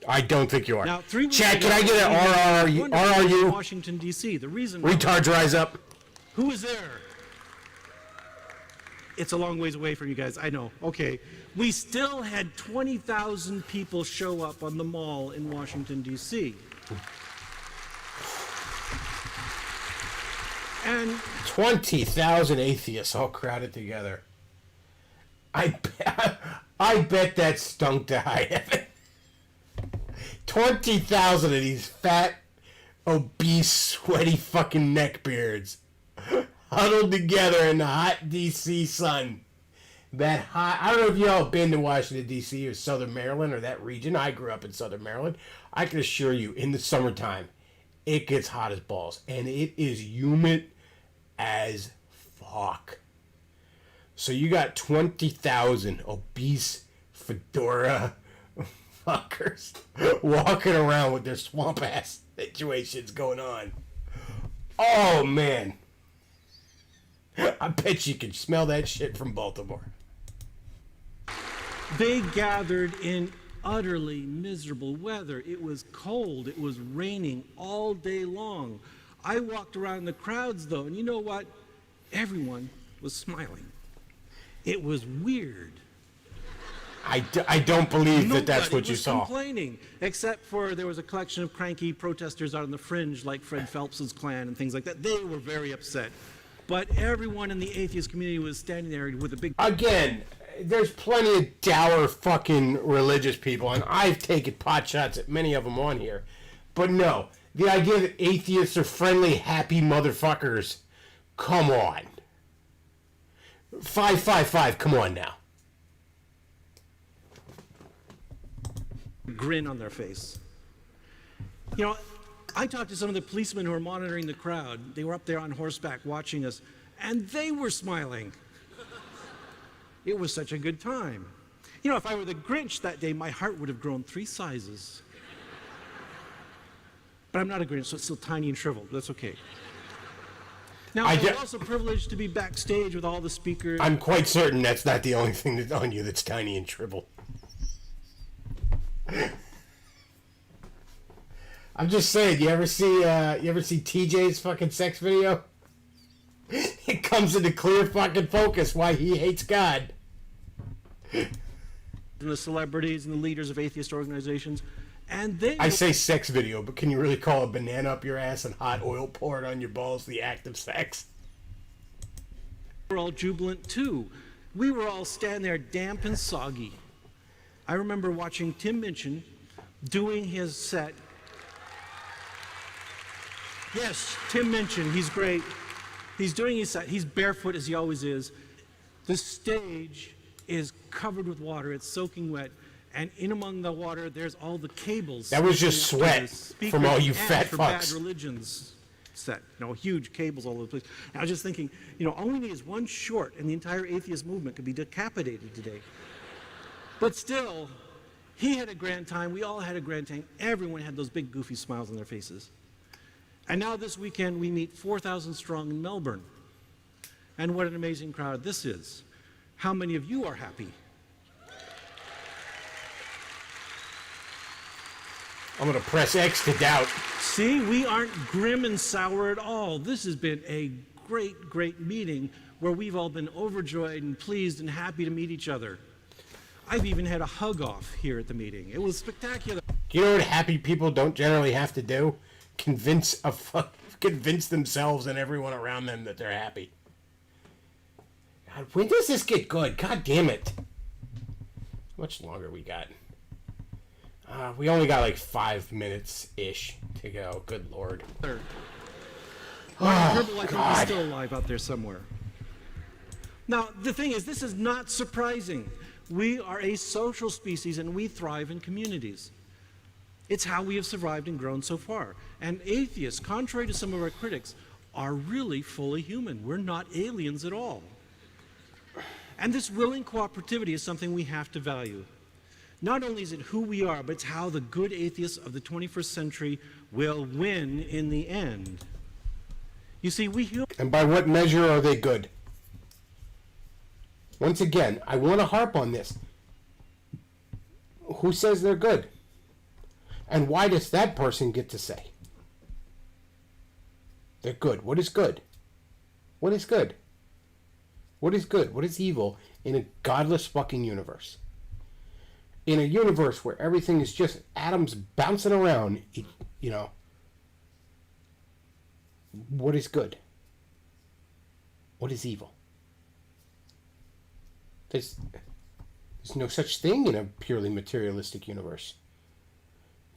I don't think you are. Now, 3 weeks Chad, ago, can I get an RRU? Washington, D.C. The reason... Retards, rise up! Who is there? It's a long ways away from you guys, I know. Okay. We still had 20,000 people show up on the mall in Washington, D.C. And 20,000 atheists all crowded together. I bet that stunk to high heaven. 20,000 of these fat, obese, sweaty fucking neckbeards huddled together in the hot D.C. sun. That hot. I don't know if y'all have been to Washington, D.C. or Southern Maryland or that region. I grew up in Southern Maryland. I can assure you, in the summertime, it gets hot as balls. And it is humid as fuck. So you got 20,000 obese fedora fuckers walking around with their swamp ass situations going on. Oh man. I bet you can smell that shit from Baltimore. they gathered in utterly miserable weather. It was cold, it was raining all day long. I walked around the crowds though, and you know what? Everyone was smiling. It was weird. I don't believe that that's what you was saw. Complaining, except for there was a collection of cranky protesters out on the fringe, like Fred Phelps's clan and things like that. They were very upset. But everyone in the atheist community was standing there with a big... Again, there's plenty of dour fucking religious people, and I've taken pot shots at many of them on here. But no, the idea that atheists are friendly, happy motherfuckers, come on. 555, come on now. Grin on their face. You know, I talked to some of the policemen who were monitoring the crowd. They were up there on horseback watching us, and they were smiling. It was such a good time. You know, if I were the Grinch that day, my heart would have grown 3 sizes. But I'm not a Grinch, so it's still tiny and shriveled. That's okay. Now, I was also privileged to be backstage with all the speakers. I'm quite certain that's not the only thing that's on you that's tiny and shriveled. I'm just saying, you ever see TJ's fucking sex video? It comes into clear fucking focus why he hates God. And the celebrities and the leaders of atheist organizations, and they... I say sex video, but can you really call a banana up your ass and hot oil poured on your balls the act of sex? We were all jubilant too. We were all standing there damp and soggy. I remember watching Tim Minchin doing his set. Yes, Tim Minchin, he's great. He's doing his set. He's barefoot as he always is. The stage is covered with water. It's soaking wet. And in among the water, there's all the cables. That was just sweat from all you fat for fucks. Bad Religion's set. You know, huge cables all over the place. And I was just thinking, you know, all we need is one short and the entire atheist movement could be decapitated today. But still, he had a grand time. We all had a grand time. Everyone had those big goofy smiles on their faces. And now this weekend, we meet 4,000 strong in Melbourne. And what an amazing crowd this is. How many of you are happy? I'm going to press X to doubt. See, we aren't grim and sour at all. This has been a great, great meeting where we've all been overjoyed and pleased and happy to meet each other. I've even had a hug-off here at the meeting. It was spectacular. Do you know what happy people don't generally have to do? Convince themselves and everyone around them that they're happy. God, when does this get good? God damn it. How much longer we got? We only got like 5 minutes-ish to go. Good Lord. Martin Herbalife is still alive out there somewhere. Now, the thing is, this is not surprising. We are a social species and we thrive in communities. It's how we have survived and grown so far. And atheists, contrary to some of our critics, are really fully human. We're not aliens at all. And this willing cooperativity is something we have to value. Not only is it who we are, but it's how the good atheists of the 21st century will win in the end. You see, we humans... And by what measure are they good? Once again, I want to harp on this. Who says they're good? And why does that person get to say? They're good. What is good? What is good? What is good? What is evil in a godless fucking universe? In a universe where everything is just atoms bouncing around, you know, what is good? What is evil? There's no such thing in a purely materialistic universe.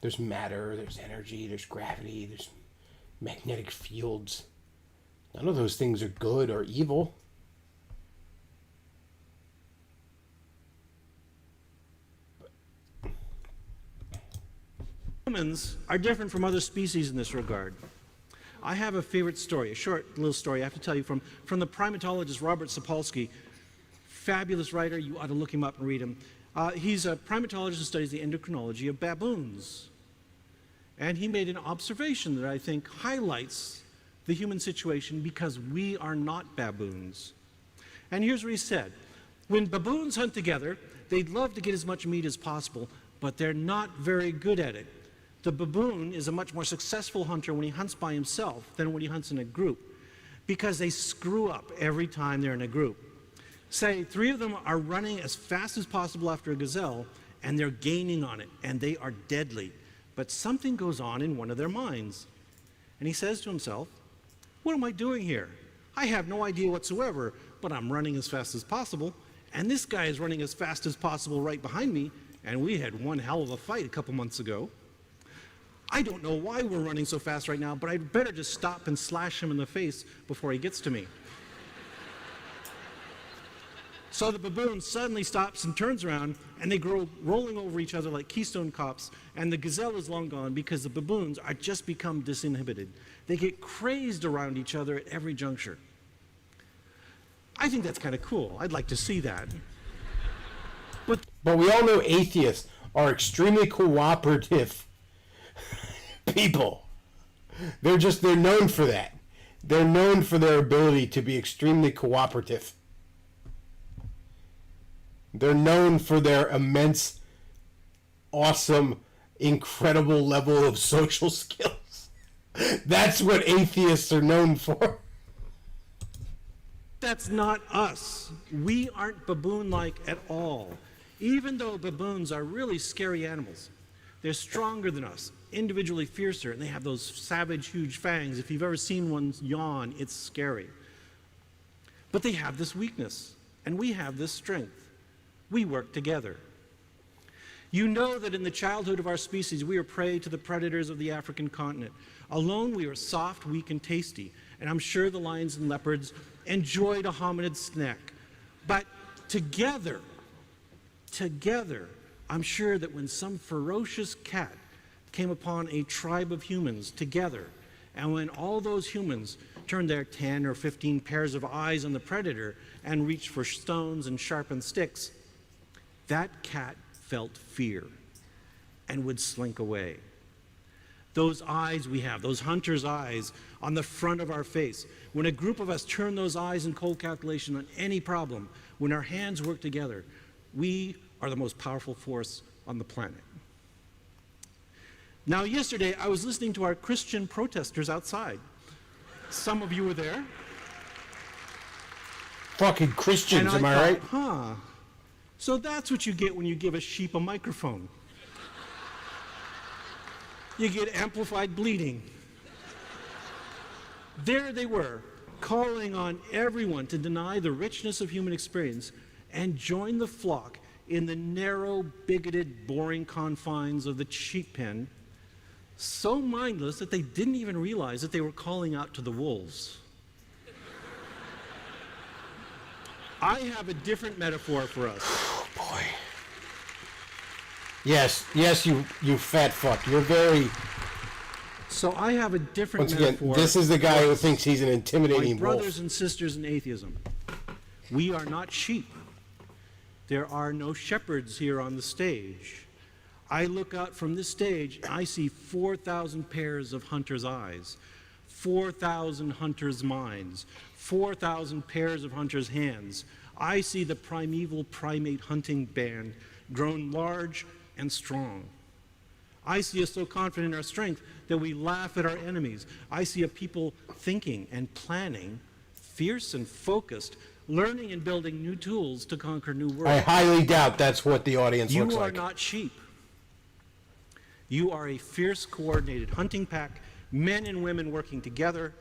There's matter, there's energy, there's gravity, there's magnetic fields. None of those things are good or evil. Humans are different from other species in this regard. I have a favorite story, a short little story I have to tell you from the primatologist Robert Sapolsky. Fabulous writer, you ought to look him up and read him. He's a primatologist who studies the endocrinology of baboons. And he made an observation that I think highlights the human situation because we are not baboons. And here's what he said. When baboons hunt together, they'd love to get as much meat as possible, but they're not very good at it. The baboon is a much more successful hunter when he hunts by himself than when he hunts in a group because they screw up every time they're in a group. Say 3 of them are running as fast as possible after a gazelle and they're gaining on it and they are deadly. But something goes on in one of their minds. And he says to himself, what am I doing here? I have no idea whatsoever, but I'm running as fast as possible. And this guy is running as fast as possible right behind me. And we had one hell of a fight a couple months ago. I don't know why we're running so fast right now, but I'd better just stop and slash him in the face before he gets to me. So the baboon suddenly stops and turns around, and they go rolling over each other like Keystone Cops, and the gazelle is long gone because the baboons are just become disinhibited. They get crazed around each other at every juncture. I think that's kind of cool. I'd like to see that. But we all know atheists are extremely cooperative people. They're known for that. They're known for their ability to be extremely cooperative. They're known for their immense, awesome, incredible level of social skills. That's what atheists are known for. That's not us. We aren't baboon-like at all. Even though baboons are really scary animals, they're stronger than us, individually fiercer, and they have those savage, huge fangs. If you've ever seen one yawn, it's scary. But they have this weakness, and we have this strength. We work together. You know that in the childhood of our species, we are prey to the predators of the African continent. Alone, we are soft, weak, and tasty, and I'm sure the lions and leopards enjoyed a hominid snack. But together, I'm sure that when some ferocious cat came upon a tribe of humans together, and when all those humans turned their 10 or 15 pairs of eyes on the predator and reached for stones and sharpened sticks, that cat felt fear and would slink away. Those eyes we have, those hunter's eyes on the front of our face, when a group of us turn those eyes in cold calculation on any problem, when our hands work together, we are the most powerful force on the planet. Now, yesterday, I was listening to our Christian protesters outside. Some of you were there. Fucking Christians, am I right? Huh. So that's what you get when you give a sheep a microphone. You get amplified bleating. There they were, calling on everyone to deny the richness of human experience and join the flock in the narrow, bigoted, boring confines of the sheep pen, so mindless that they didn't even realize that they were calling out to the wolves. I have a different metaphor for us. Oh, boy. Yes, you fat fuck. You're very... So I have a different Once again, metaphor. this is the guy who thinks he's an My intimidating brothers wolf. and sisters in atheism, we are not sheep. There are no shepherds here on the stage. I look out from this stage and I see 4,000 pairs of hunters' eyes, 4,000 hunters' minds, 4,000 pairs of hunters' hands. I see the primeval primate hunting band grown large and strong. I see us so confident in our strength that we laugh at our enemies. I see a people thinking and planning, fierce and focused, learning and building new tools to conquer new worlds. I highly doubt that's what the audience looks You are like. not sheep. You are a fierce, coordinated hunting pack, men and women working together,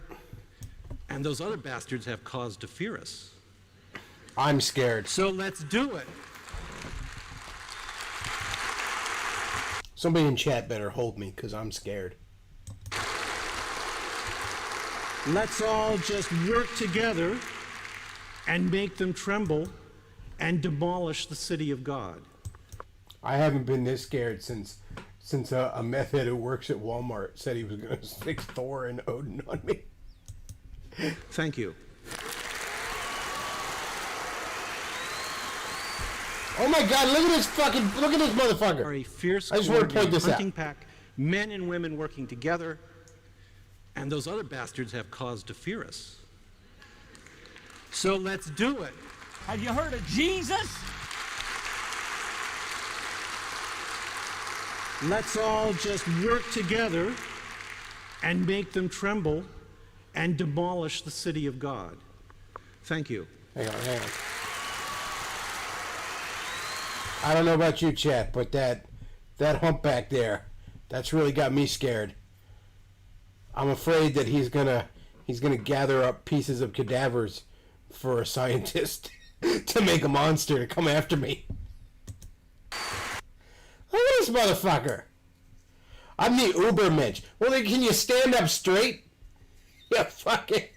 and those other bastards have cause to fear us. I'm scared. So let's do it. Somebody in chat better hold me, because I'm scared. Let's all just work together and make them tremble and demolish the city of God. I haven't been this scared since a meth head who works at Walmart said he was going to stick Thor and Odin on me. Thank you. Oh my God! Look at this motherfucker! Are a fierce, I just want to point coordinated this hunting out. pack, men and women working together, and those other bastards have cause to fear us. So let's do it. Have you heard of Jesus? Let's all just work together and make them tremble and demolish the city of God. Thank you. Hang on. I don't know about you, chat, but that humpback there, that's really got me scared. I'm afraid that he's gonna gather up pieces of cadavers for a scientist to make a monster to come after me. Look at this motherfucker. I'm the Ubermensch. Well, then, can you stand up straight? You fucking...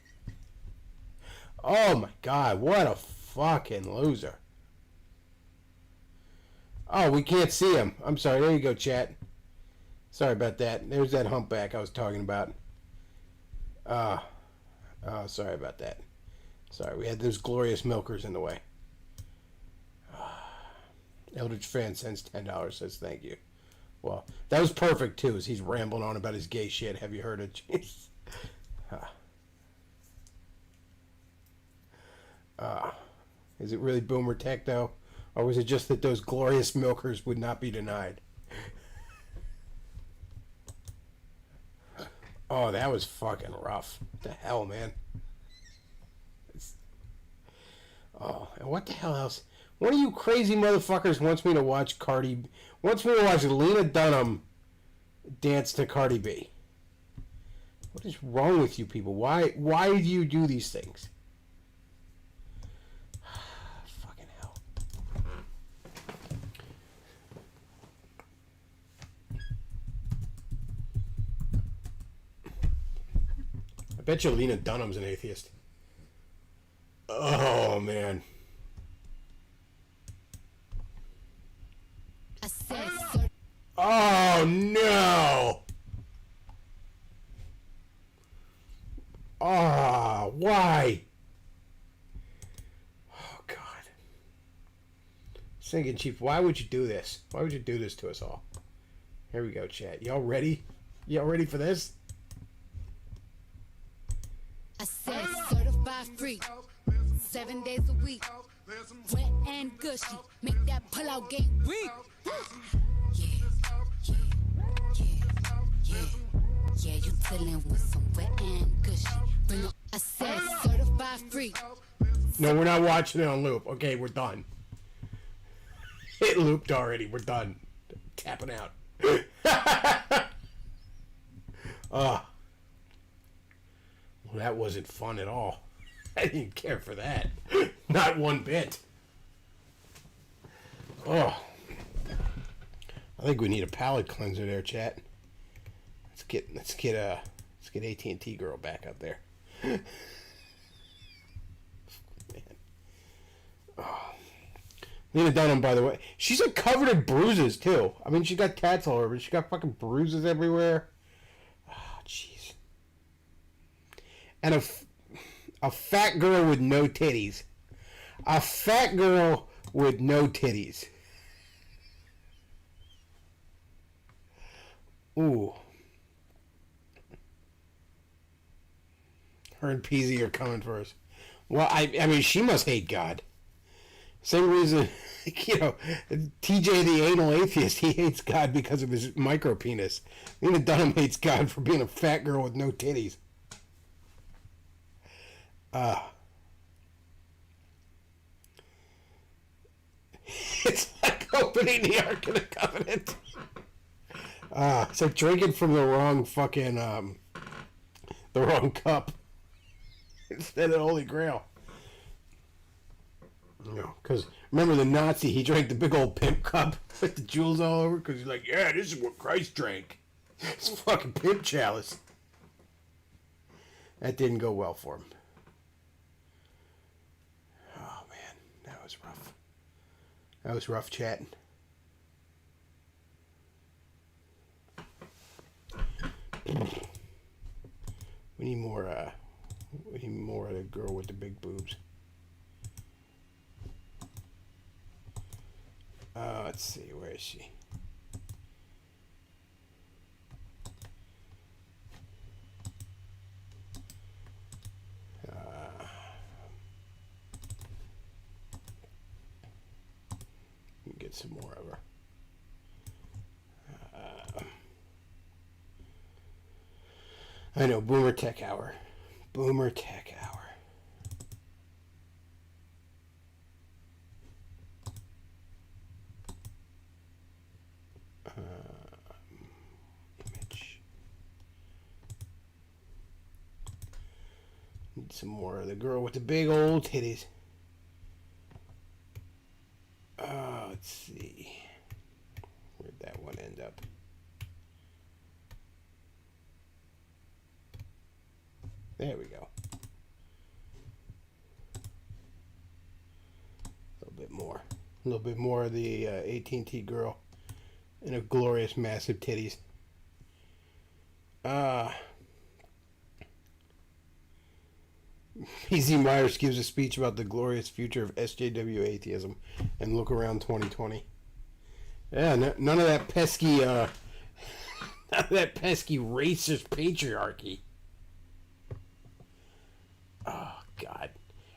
Oh my God, what a fucking loser. Oh, we can't see him. I'm sorry. There you go, chat. Sorry about that. There's that humpback I was talking about. Oh, sorry about that. Sorry, we had those glorious milkers in the way. Eldritch Fan sends $10, says thank you. Well, that was perfect, too, as he's rambling on about his gay shit. Have you heard it? Jeez. Is it really boomer tech, though? Or was it just that those glorious milkers would not be denied? Oh, that was fucking rough. What the hell, man? Oh, and what the hell else? One of you crazy motherfuckers wants me to watch Lena Dunham dance to Cardi B. What is wrong with you people? Why do you do these things? Fucking hell. I bet you Lena Dunham's an atheist. Oh, man. Oh, no. Oh, why? Oh, God. Thinking, Chief, why would you do this? Why would you do this to us all? Here we go, chat. Y'all ready? Y'all ready for this? I said certified free, 7 days a week, wet and gushy, make that pull-out game weak. Yeah, you dealing with some wet and gushy. Bring up, I said certified free. No, we're not watching it on loop. Okay, we're done. It looped already. We're done. Tapping out. Well, that wasn't fun at all. I didn't care for that. Not one bit. Oh. I think we need a palate cleanser there, chat. Let's get AT&T girl back up there. Man. Lena Dunham, by the way, she's like covered in bruises too. I mean, she got tats all over, but she got fucking bruises everywhere. Oh, jeez. And a fat girl with no titties. A fat girl with no titties. Ooh. Her and Peasy are coming for us. Well, I mean, she must hate God. Same reason, you know, TJ the anal atheist, he hates God because of his micro penis. Lena Dunham hates God for being a fat girl with no titties. It's like opening the Ark of the Covenant. It's like drinking from the wrong fucking, the wrong cup instead of the Holy Grail. You know, because remember the Nazi, he drank the big old pimp cup with the jewels all over, because he's like, yeah, this is what Christ drank. It's fucking pimp chalice. That didn't go well for him. Oh, man, that was rough. That was rough chatting. We need more of the girl with the big boobs. Let's see, where is she? Get some more of her. I know, Boomer Tech Hour. Boomer Tech Hour. Image. Need some more of the girl with the big old titties. Let's see. Where'd that one end up? There we go. A little bit more. A little bit more of the AT&T girl. And her glorious massive titties. P.Z. Myers gives a speech about the glorious future of SJW atheism and look around 2020. Yeah, none of that pesky, none of that pesky racist patriarchy. Oh, God.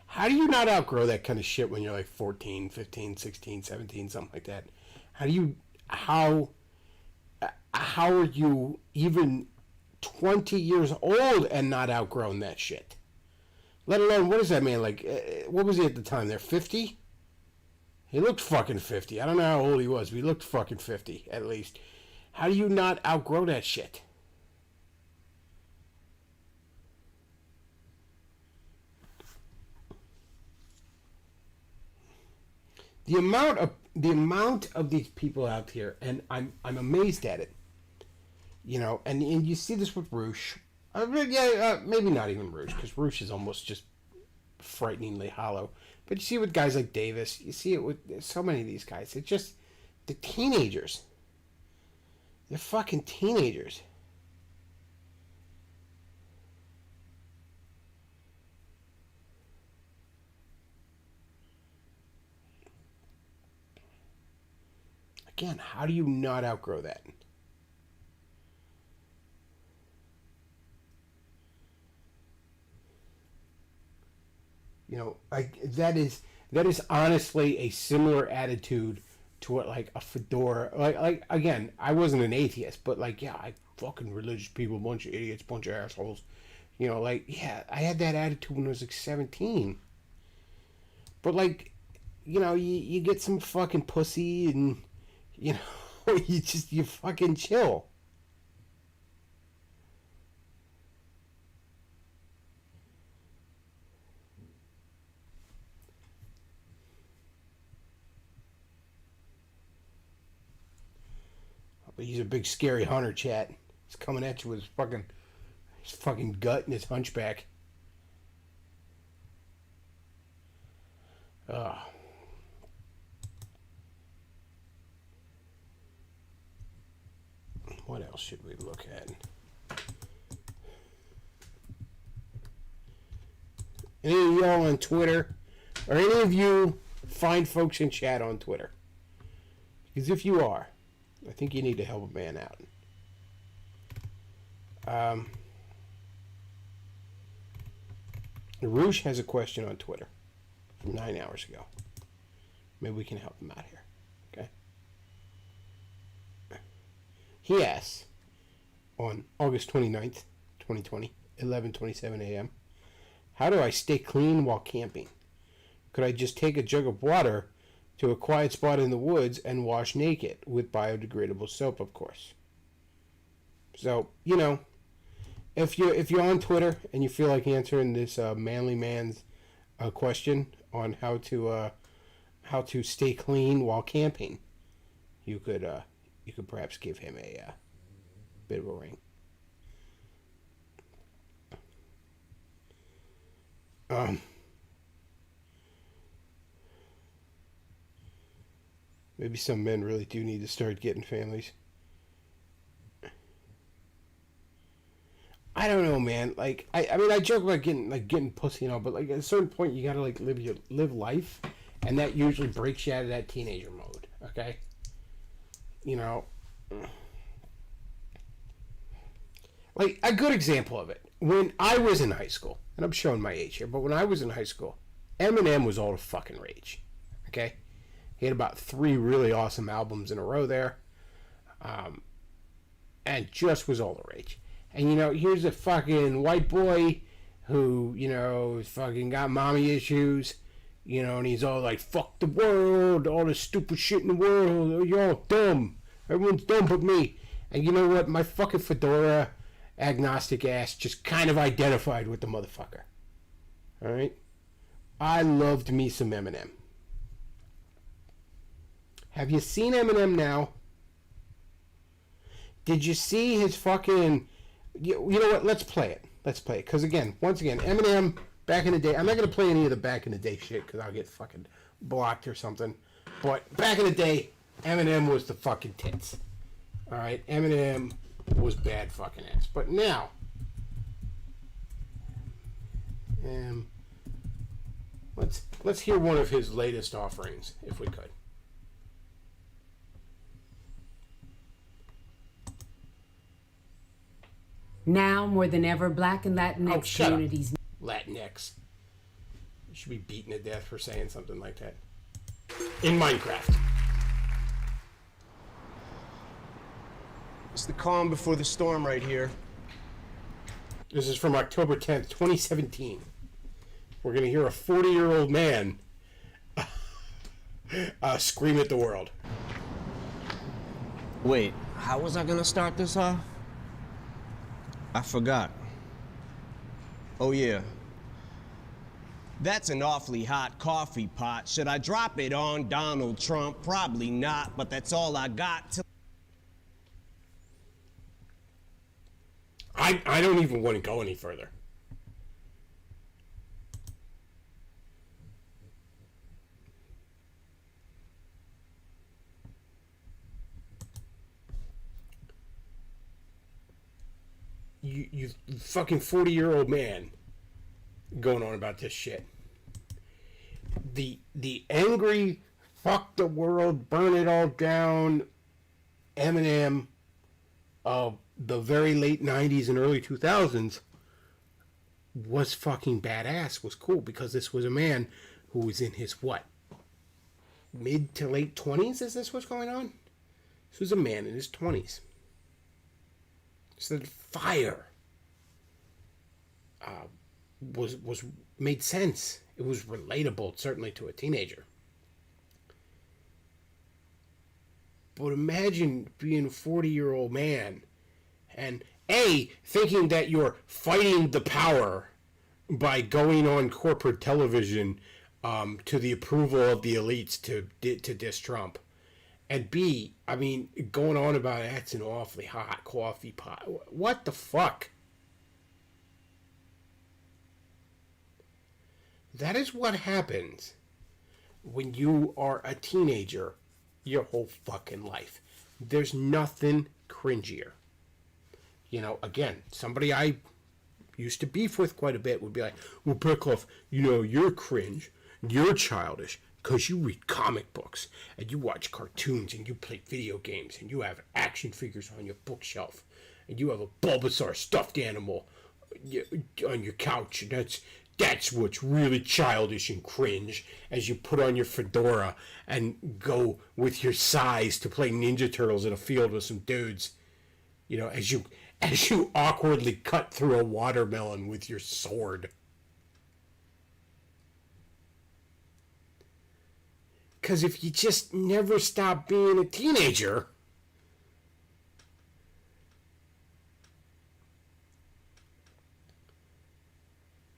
How do you not outgrow that kind of shit when you're like 14, 15, 16, 17, something like that? How are you even 20 years old and not outgrown that shit? Let alone, what is that man, like, what was he at the time there, 50? He looked fucking 50. I don't know how old he was, but he looked fucking 50, at least. How do you not outgrow that shit? The amount of these people out here, and I'm amazed at it. You know, and you see this with Roosh. Maybe not even Roosh, because Roosh is almost just frighteningly hollow. But you see it with guys like Davis. You see it with so many of these guys. It's just the teenagers. They're fucking teenagers. Again, how do you not outgrow that? You know, that is honestly a similar attitude to what, like, a fedora, like again, I wasn't an atheist, but like, yeah, fucking religious people, bunch of idiots, bunch of assholes. You know, like, yeah, I had that attitude when I was like 17. But like, you know, you get some fucking pussy and, you know, you fucking chill. But he's a big scary hunter, chat. He's coming at you with his fucking gut and his hunchback. What else should we look at? Any of y'all on Twitter? Or any of you find folks in chat on Twitter? Because if you are, I think you need to help a man out. Roosh has a question on Twitter from 9 hours ago. Maybe we can help him out here. Okay? He asks, on August 29th, 2020, 11:27 a.m., how do I stay clean while camping? Could I just take a jug of water to a quiet spot in the woods and wash naked with biodegradable soap, of course? So, you know, if you're on Twitter and you feel like answering this manly man's question on how to stay clean while camping, you could perhaps give him a bit of a ring. Maybe some men really do need to start getting families. I don't know, man. Like, I mean, I joke about getting pussy, you know, but like at a certain point, you gotta like live life, and that usually breaks you out of that teenager mode. Okay, you know, like a good example of it. When I was in high school, and I'm showing my age here, but when I was in high school, Eminem was all the fucking rage. Okay, he had about 3 really awesome albums in a row there, and just was all the rage. And, you know, here's a fucking white boy who, you know, fucking got mommy issues, you know, and he's all like, fuck the world, all the stupid shit in the world, you're all dumb, everyone's dumb but me. And you know what, my fucking fedora agnostic ass just kind of identified with the motherfucker. Alright? I loved me some Eminem. Have you seen Eminem now? Did you see his fucking... You know what? Let's play it. Because, once again, Eminem, back in the day... I'm not going to play any of the back in the day shit because I'll get fucking blocked or something. But back in the day, Eminem was the fucking tits. Alright? Eminem was bad fucking ass. But now... let's hear one of his latest offerings, if we could. Now more than ever, Black and Latinx communities. Latinx. You should be beaten to death for saying something like that. In Minecraft. It's the calm before the storm right here. This is from October 10th, 2017. We're going to hear a 40-year-old man scream at the world. Wait, how was I going to start this off? I forgot. Oh, yeah. That's an awfully hot coffee pot. Should I drop it on Donald Trump? Probably not, but that's all I got to... I don't even want to go any further. You fucking 40-year-old man going on about this shit. The angry, fuck the world, burn it all down Eminem of the very late 90s and early 2000s was fucking badass, was cool, because this was a man who was in his, what, mid to late 20s? Is this what's going on? This was a man in his 20s. So the fire was made sense. It was relatable, certainly to a teenager. But imagine being a 40-year-old man and thinking that you're fighting the power by going on corporate television to the approval of the elites to diss Trump. And B, I mean, going on about that's an awfully hot coffee pot. What the fuck? That is what happens when you are a teenager your whole fucking life. There's nothing cringier. You know, again, somebody I used to beef with quite a bit would be like, well, Brickhoff, you know, you're cringe, you're childish, because you read comic books, and you watch cartoons, and you play video games, and you have action figures on your bookshelf, and you have a Bulbasaur stuffed animal on your couch, and that's what's really childish and cringe, as you put on your fedora and go with your size to play Ninja Turtles in a field with some dudes. You know, as you awkwardly cut through a watermelon with your sword. Because if you just never stop being a teenager,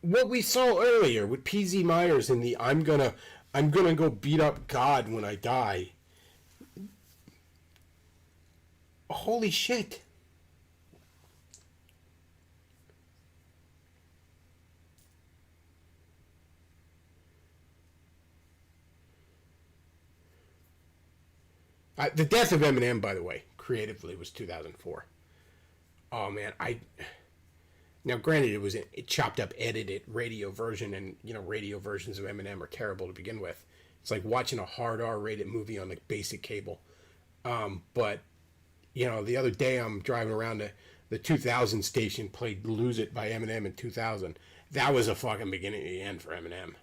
what we saw earlier with PZ Myers in the I'm gonna go beat up God when I die. Holy shit. The death of Eminem, by the way, creatively was 2004. Oh man, now granted it was a chopped up, edited radio version, and you know radio versions of Eminem are terrible to begin with. It's like watching a hard R-rated movie on like basic cable. But you know, the other day I'm driving around the 2000 station played "Lose It" by Eminem in 2000. That was a fucking beginning to the end for Eminem.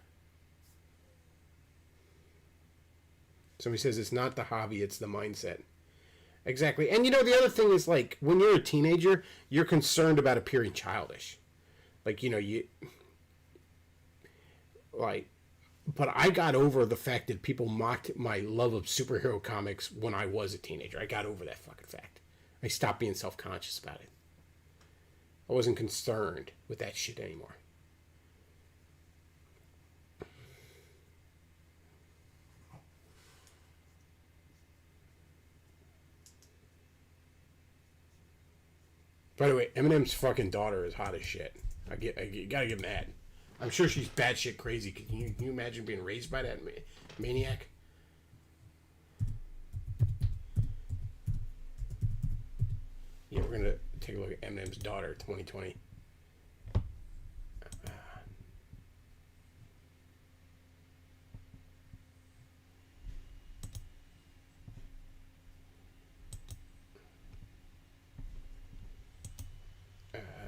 Somebody says it's not the hobby, it's the mindset. Exactly. And you know, the other thing is, like, when you're a teenager, you're concerned about appearing childish. Like, you know, but I got over the fact that people mocked my love of superhero comics when I was a teenager. I got over that fucking fact. I stopped being self-conscious about it. I wasn't concerned with that shit anymore. By the way, Eminem's fucking daughter is hot as shit. You gotta give him that. I'm sure she's batshit crazy. Can you imagine being raised by that maniac? Yeah, we're gonna take a look at Eminem's daughter, 2020.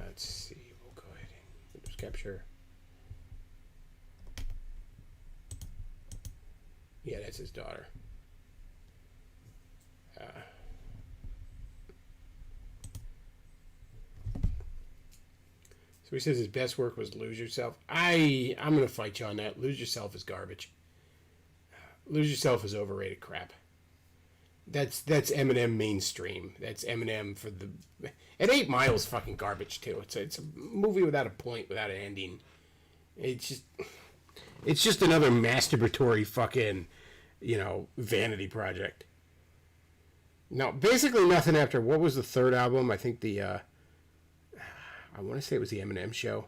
Let's see. We'll go ahead and just capture. Yeah, that's his daughter. So he says his best work was Lose Yourself. I'm gonna fight you on that. Lose Yourself is garbage. Lose Yourself is overrated crap. That's Eminem mainstream. That's Eminem for the. And 8 Mile is fucking garbage too. It's a movie without a point, without an ending. It's just another masturbatory fucking, you know, vanity project. No, basically nothing after. What was the third album? I think I want to say it was the Eminem Show.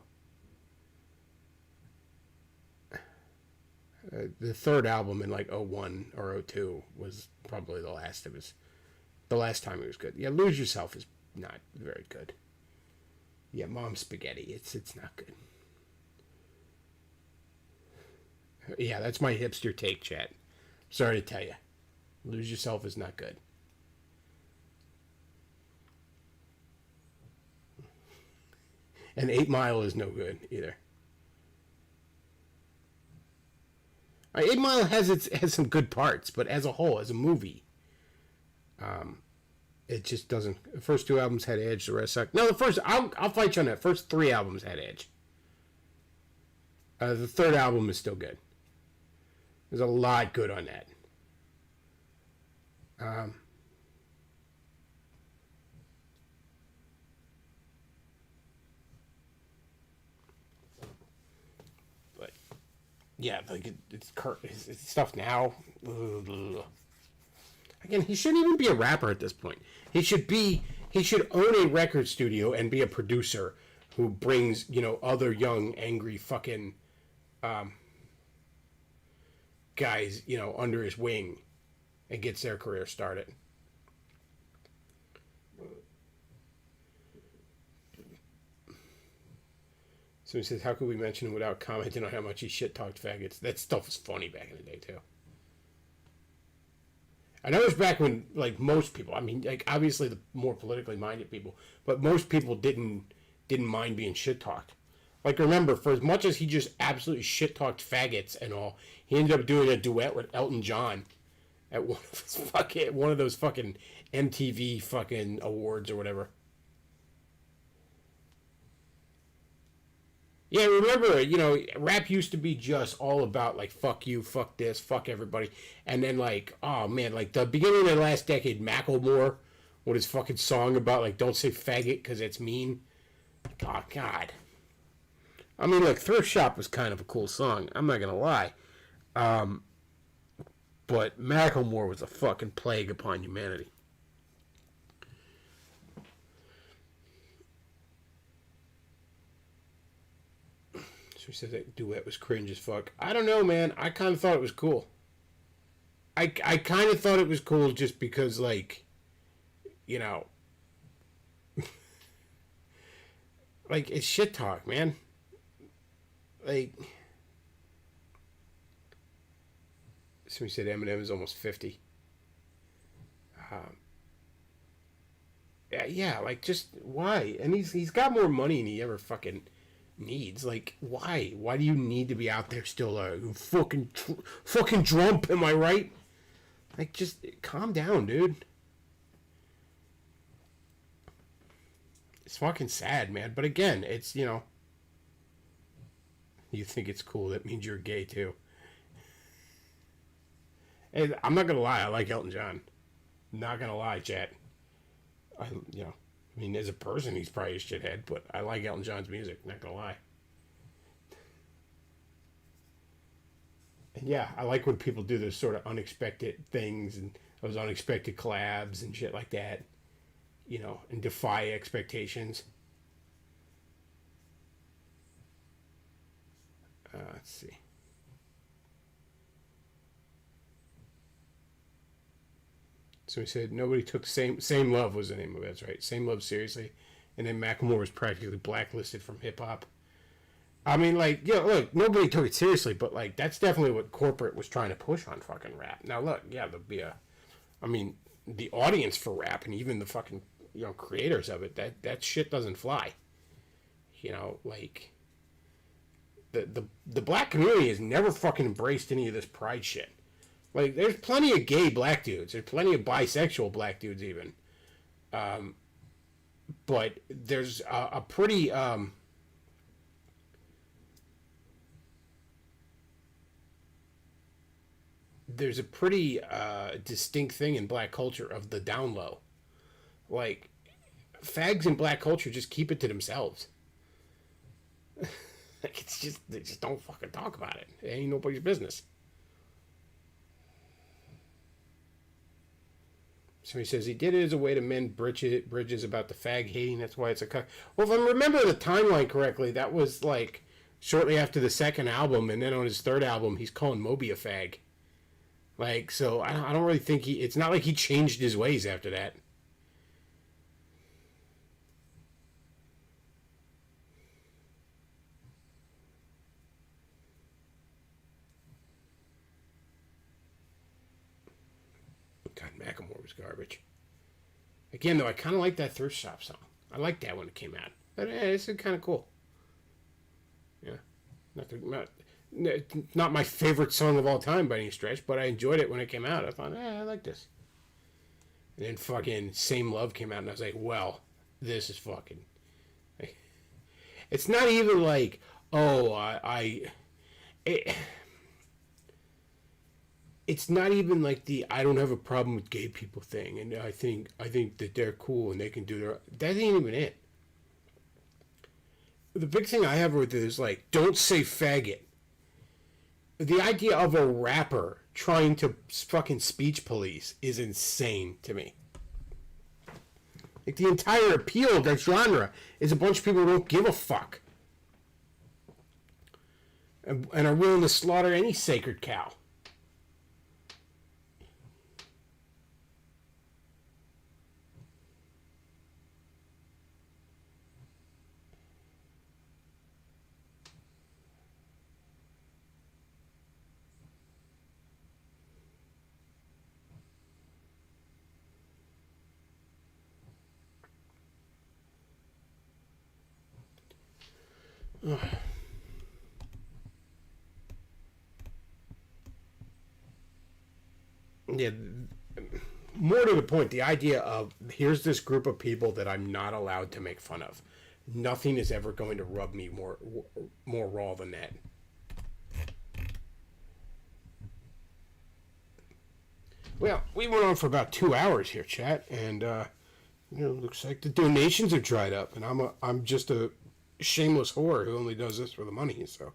The third album in like 01 or 02 was probably the last of his. The last time it was good. Yeah, Lose Yourself is not very good. Yeah, Mom Spaghetti. It's not good. Yeah, that's my hipster take, chat. Sorry to tell you. Lose Yourself is not good. And 8 Mile is no good either. 8 Mile has some good parts, but as a whole, as a movie, it just doesn't. The first 2 albums had edge, the rest sucked. No, I'll fight you on that. First 3 albums had edge. The third album is still good. There's a lot good on that. But yeah, like it's stuff now. Again, he shouldn't even be a rapper at this point. He should own a record studio and be a producer who brings, you know, other young, angry fucking guys, you know, under his wing and gets their career started. So he says, how could we mention him without commenting on how much he shit-talked faggots? That stuff was funny back in the day, too. I know it was back when, like, most people, I mean, like, obviously the more politically minded people, but most people didn't mind being shit-talked. Like, remember, for as much as he just absolutely shit-talked faggots and all, he ended up doing a duet with Elton John at one of those fucking MTV fucking awards or whatever. Yeah, remember, you know, rap used to be just all about, like, fuck you, fuck this, fuck everybody. And then, like, oh, man, like, the beginning of the last decade, Macklemore, with his fucking song about, like, don't say faggot because it's mean. Oh, God. I mean, like, Thrift Shop was kind of a cool song. I'm not going to lie. But Macklemore was a fucking plague upon humanity. He said that duet was cringe as fuck. I don't know, man. I kind of thought it was cool. I kind of thought it was cool just because, like, you know, like, it's shit talk, man. Like, somebody said Eminem is almost 50. Yeah, like, just why? And he's got more money than he ever fucking needs. Like, why do you need to be out there still fucking Trump, am I right? Like, just calm down, dude. It's fucking sad, man, but again, it's, you know, you think it's cool, that means you're gay too. And I'm not gonna lie, I like Elton John. Not gonna lie, chat. I mean, as a person, he's probably a shithead, but I like Elton John's music, not gonna lie. And yeah, I like when people do those sort of unexpected things and those unexpected collabs and shit like that, you know, and defy expectations. Let's see. So he said nobody took Same Love was the name of it. That's right. Same Love seriously. And then Macklemore was practically blacklisted from hip hop. I mean, like, yeah, look, nobody took it seriously, but, like, that's definitely what corporate was trying to push on fucking rap. Now, look, yeah, there'll be the audience for rap and even the fucking, you know, creators of it, that shit doesn't fly. You know, like, the black community has never fucking embraced any of this pride shit. Like, there's plenty of gay black dudes. There's plenty of bisexual black dudes, even. But there's a pretty... there's a pretty distinct thing in black culture of the down low. Like, fags in black culture just keep it to themselves. Like, it's just, they just don't fucking talk about it. It ain't nobody's business. So he says he did it as a way to mend bridges about the fag hating. That's why it's a cut. Well, if I remember the timeline correctly, that was like shortly after the second album, and then on his third album, he's calling Moby a fag. Like, so I don't really think it's not like he changed his ways after that. God, Macklemore was garbage. Again, though, I kind of like that Thrift Shop song. I liked that when it came out. But it's kind of cool. Yeah. Not my favorite song of all time by any stretch, but I enjoyed it when it came out. I thought, I like this. And then fucking Same Love came out, and I was like, well, this is fucking... It's not even like, it's not even like the I don't have a problem with gay people thing, and I think that they're cool and they can do their... That ain't even it. The big thing I have with it is, like, don't say faggot. The idea of a rapper trying to fucking speech police is insane to me. Like, the entire appeal of that genre is a bunch of people who don't give a fuck. And are willing to slaughter any sacred cow. Yeah, more to the point, the idea of here's this group of people that I'm not allowed to make fun of. Nothing is ever going to rub me more raw than that. Well, we went on for about 2 hours here, chat, and looks like the donations are dried up, and I'm just a shameless whore who only does this for the money. So,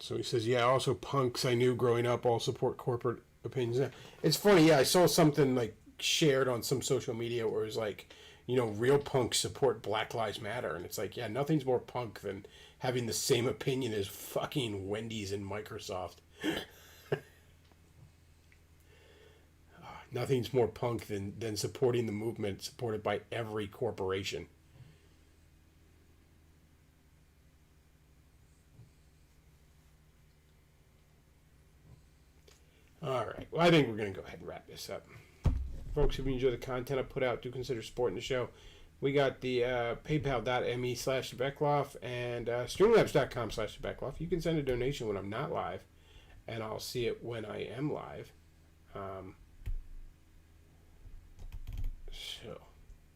so he says, yeah. Also, punks I knew growing up all support corporate opinions. It's funny, yeah. I saw something like shared on some social media where it was like, real punks support Black Lives Matter, and it's like, yeah, nothing's more punk than having the same opinion as fucking Wendy's and Microsoft. Nothing's more punk than supporting the movement supported by every corporation. All right. Well, I think we're going to go ahead and wrap this up. Folks, if you enjoy the content I put out, do consider supporting the show. We got the paypal.me/Beckloff and streamlabs.com/Beckloff. You can send a donation when I'm not live, and I'll see it when I am live. So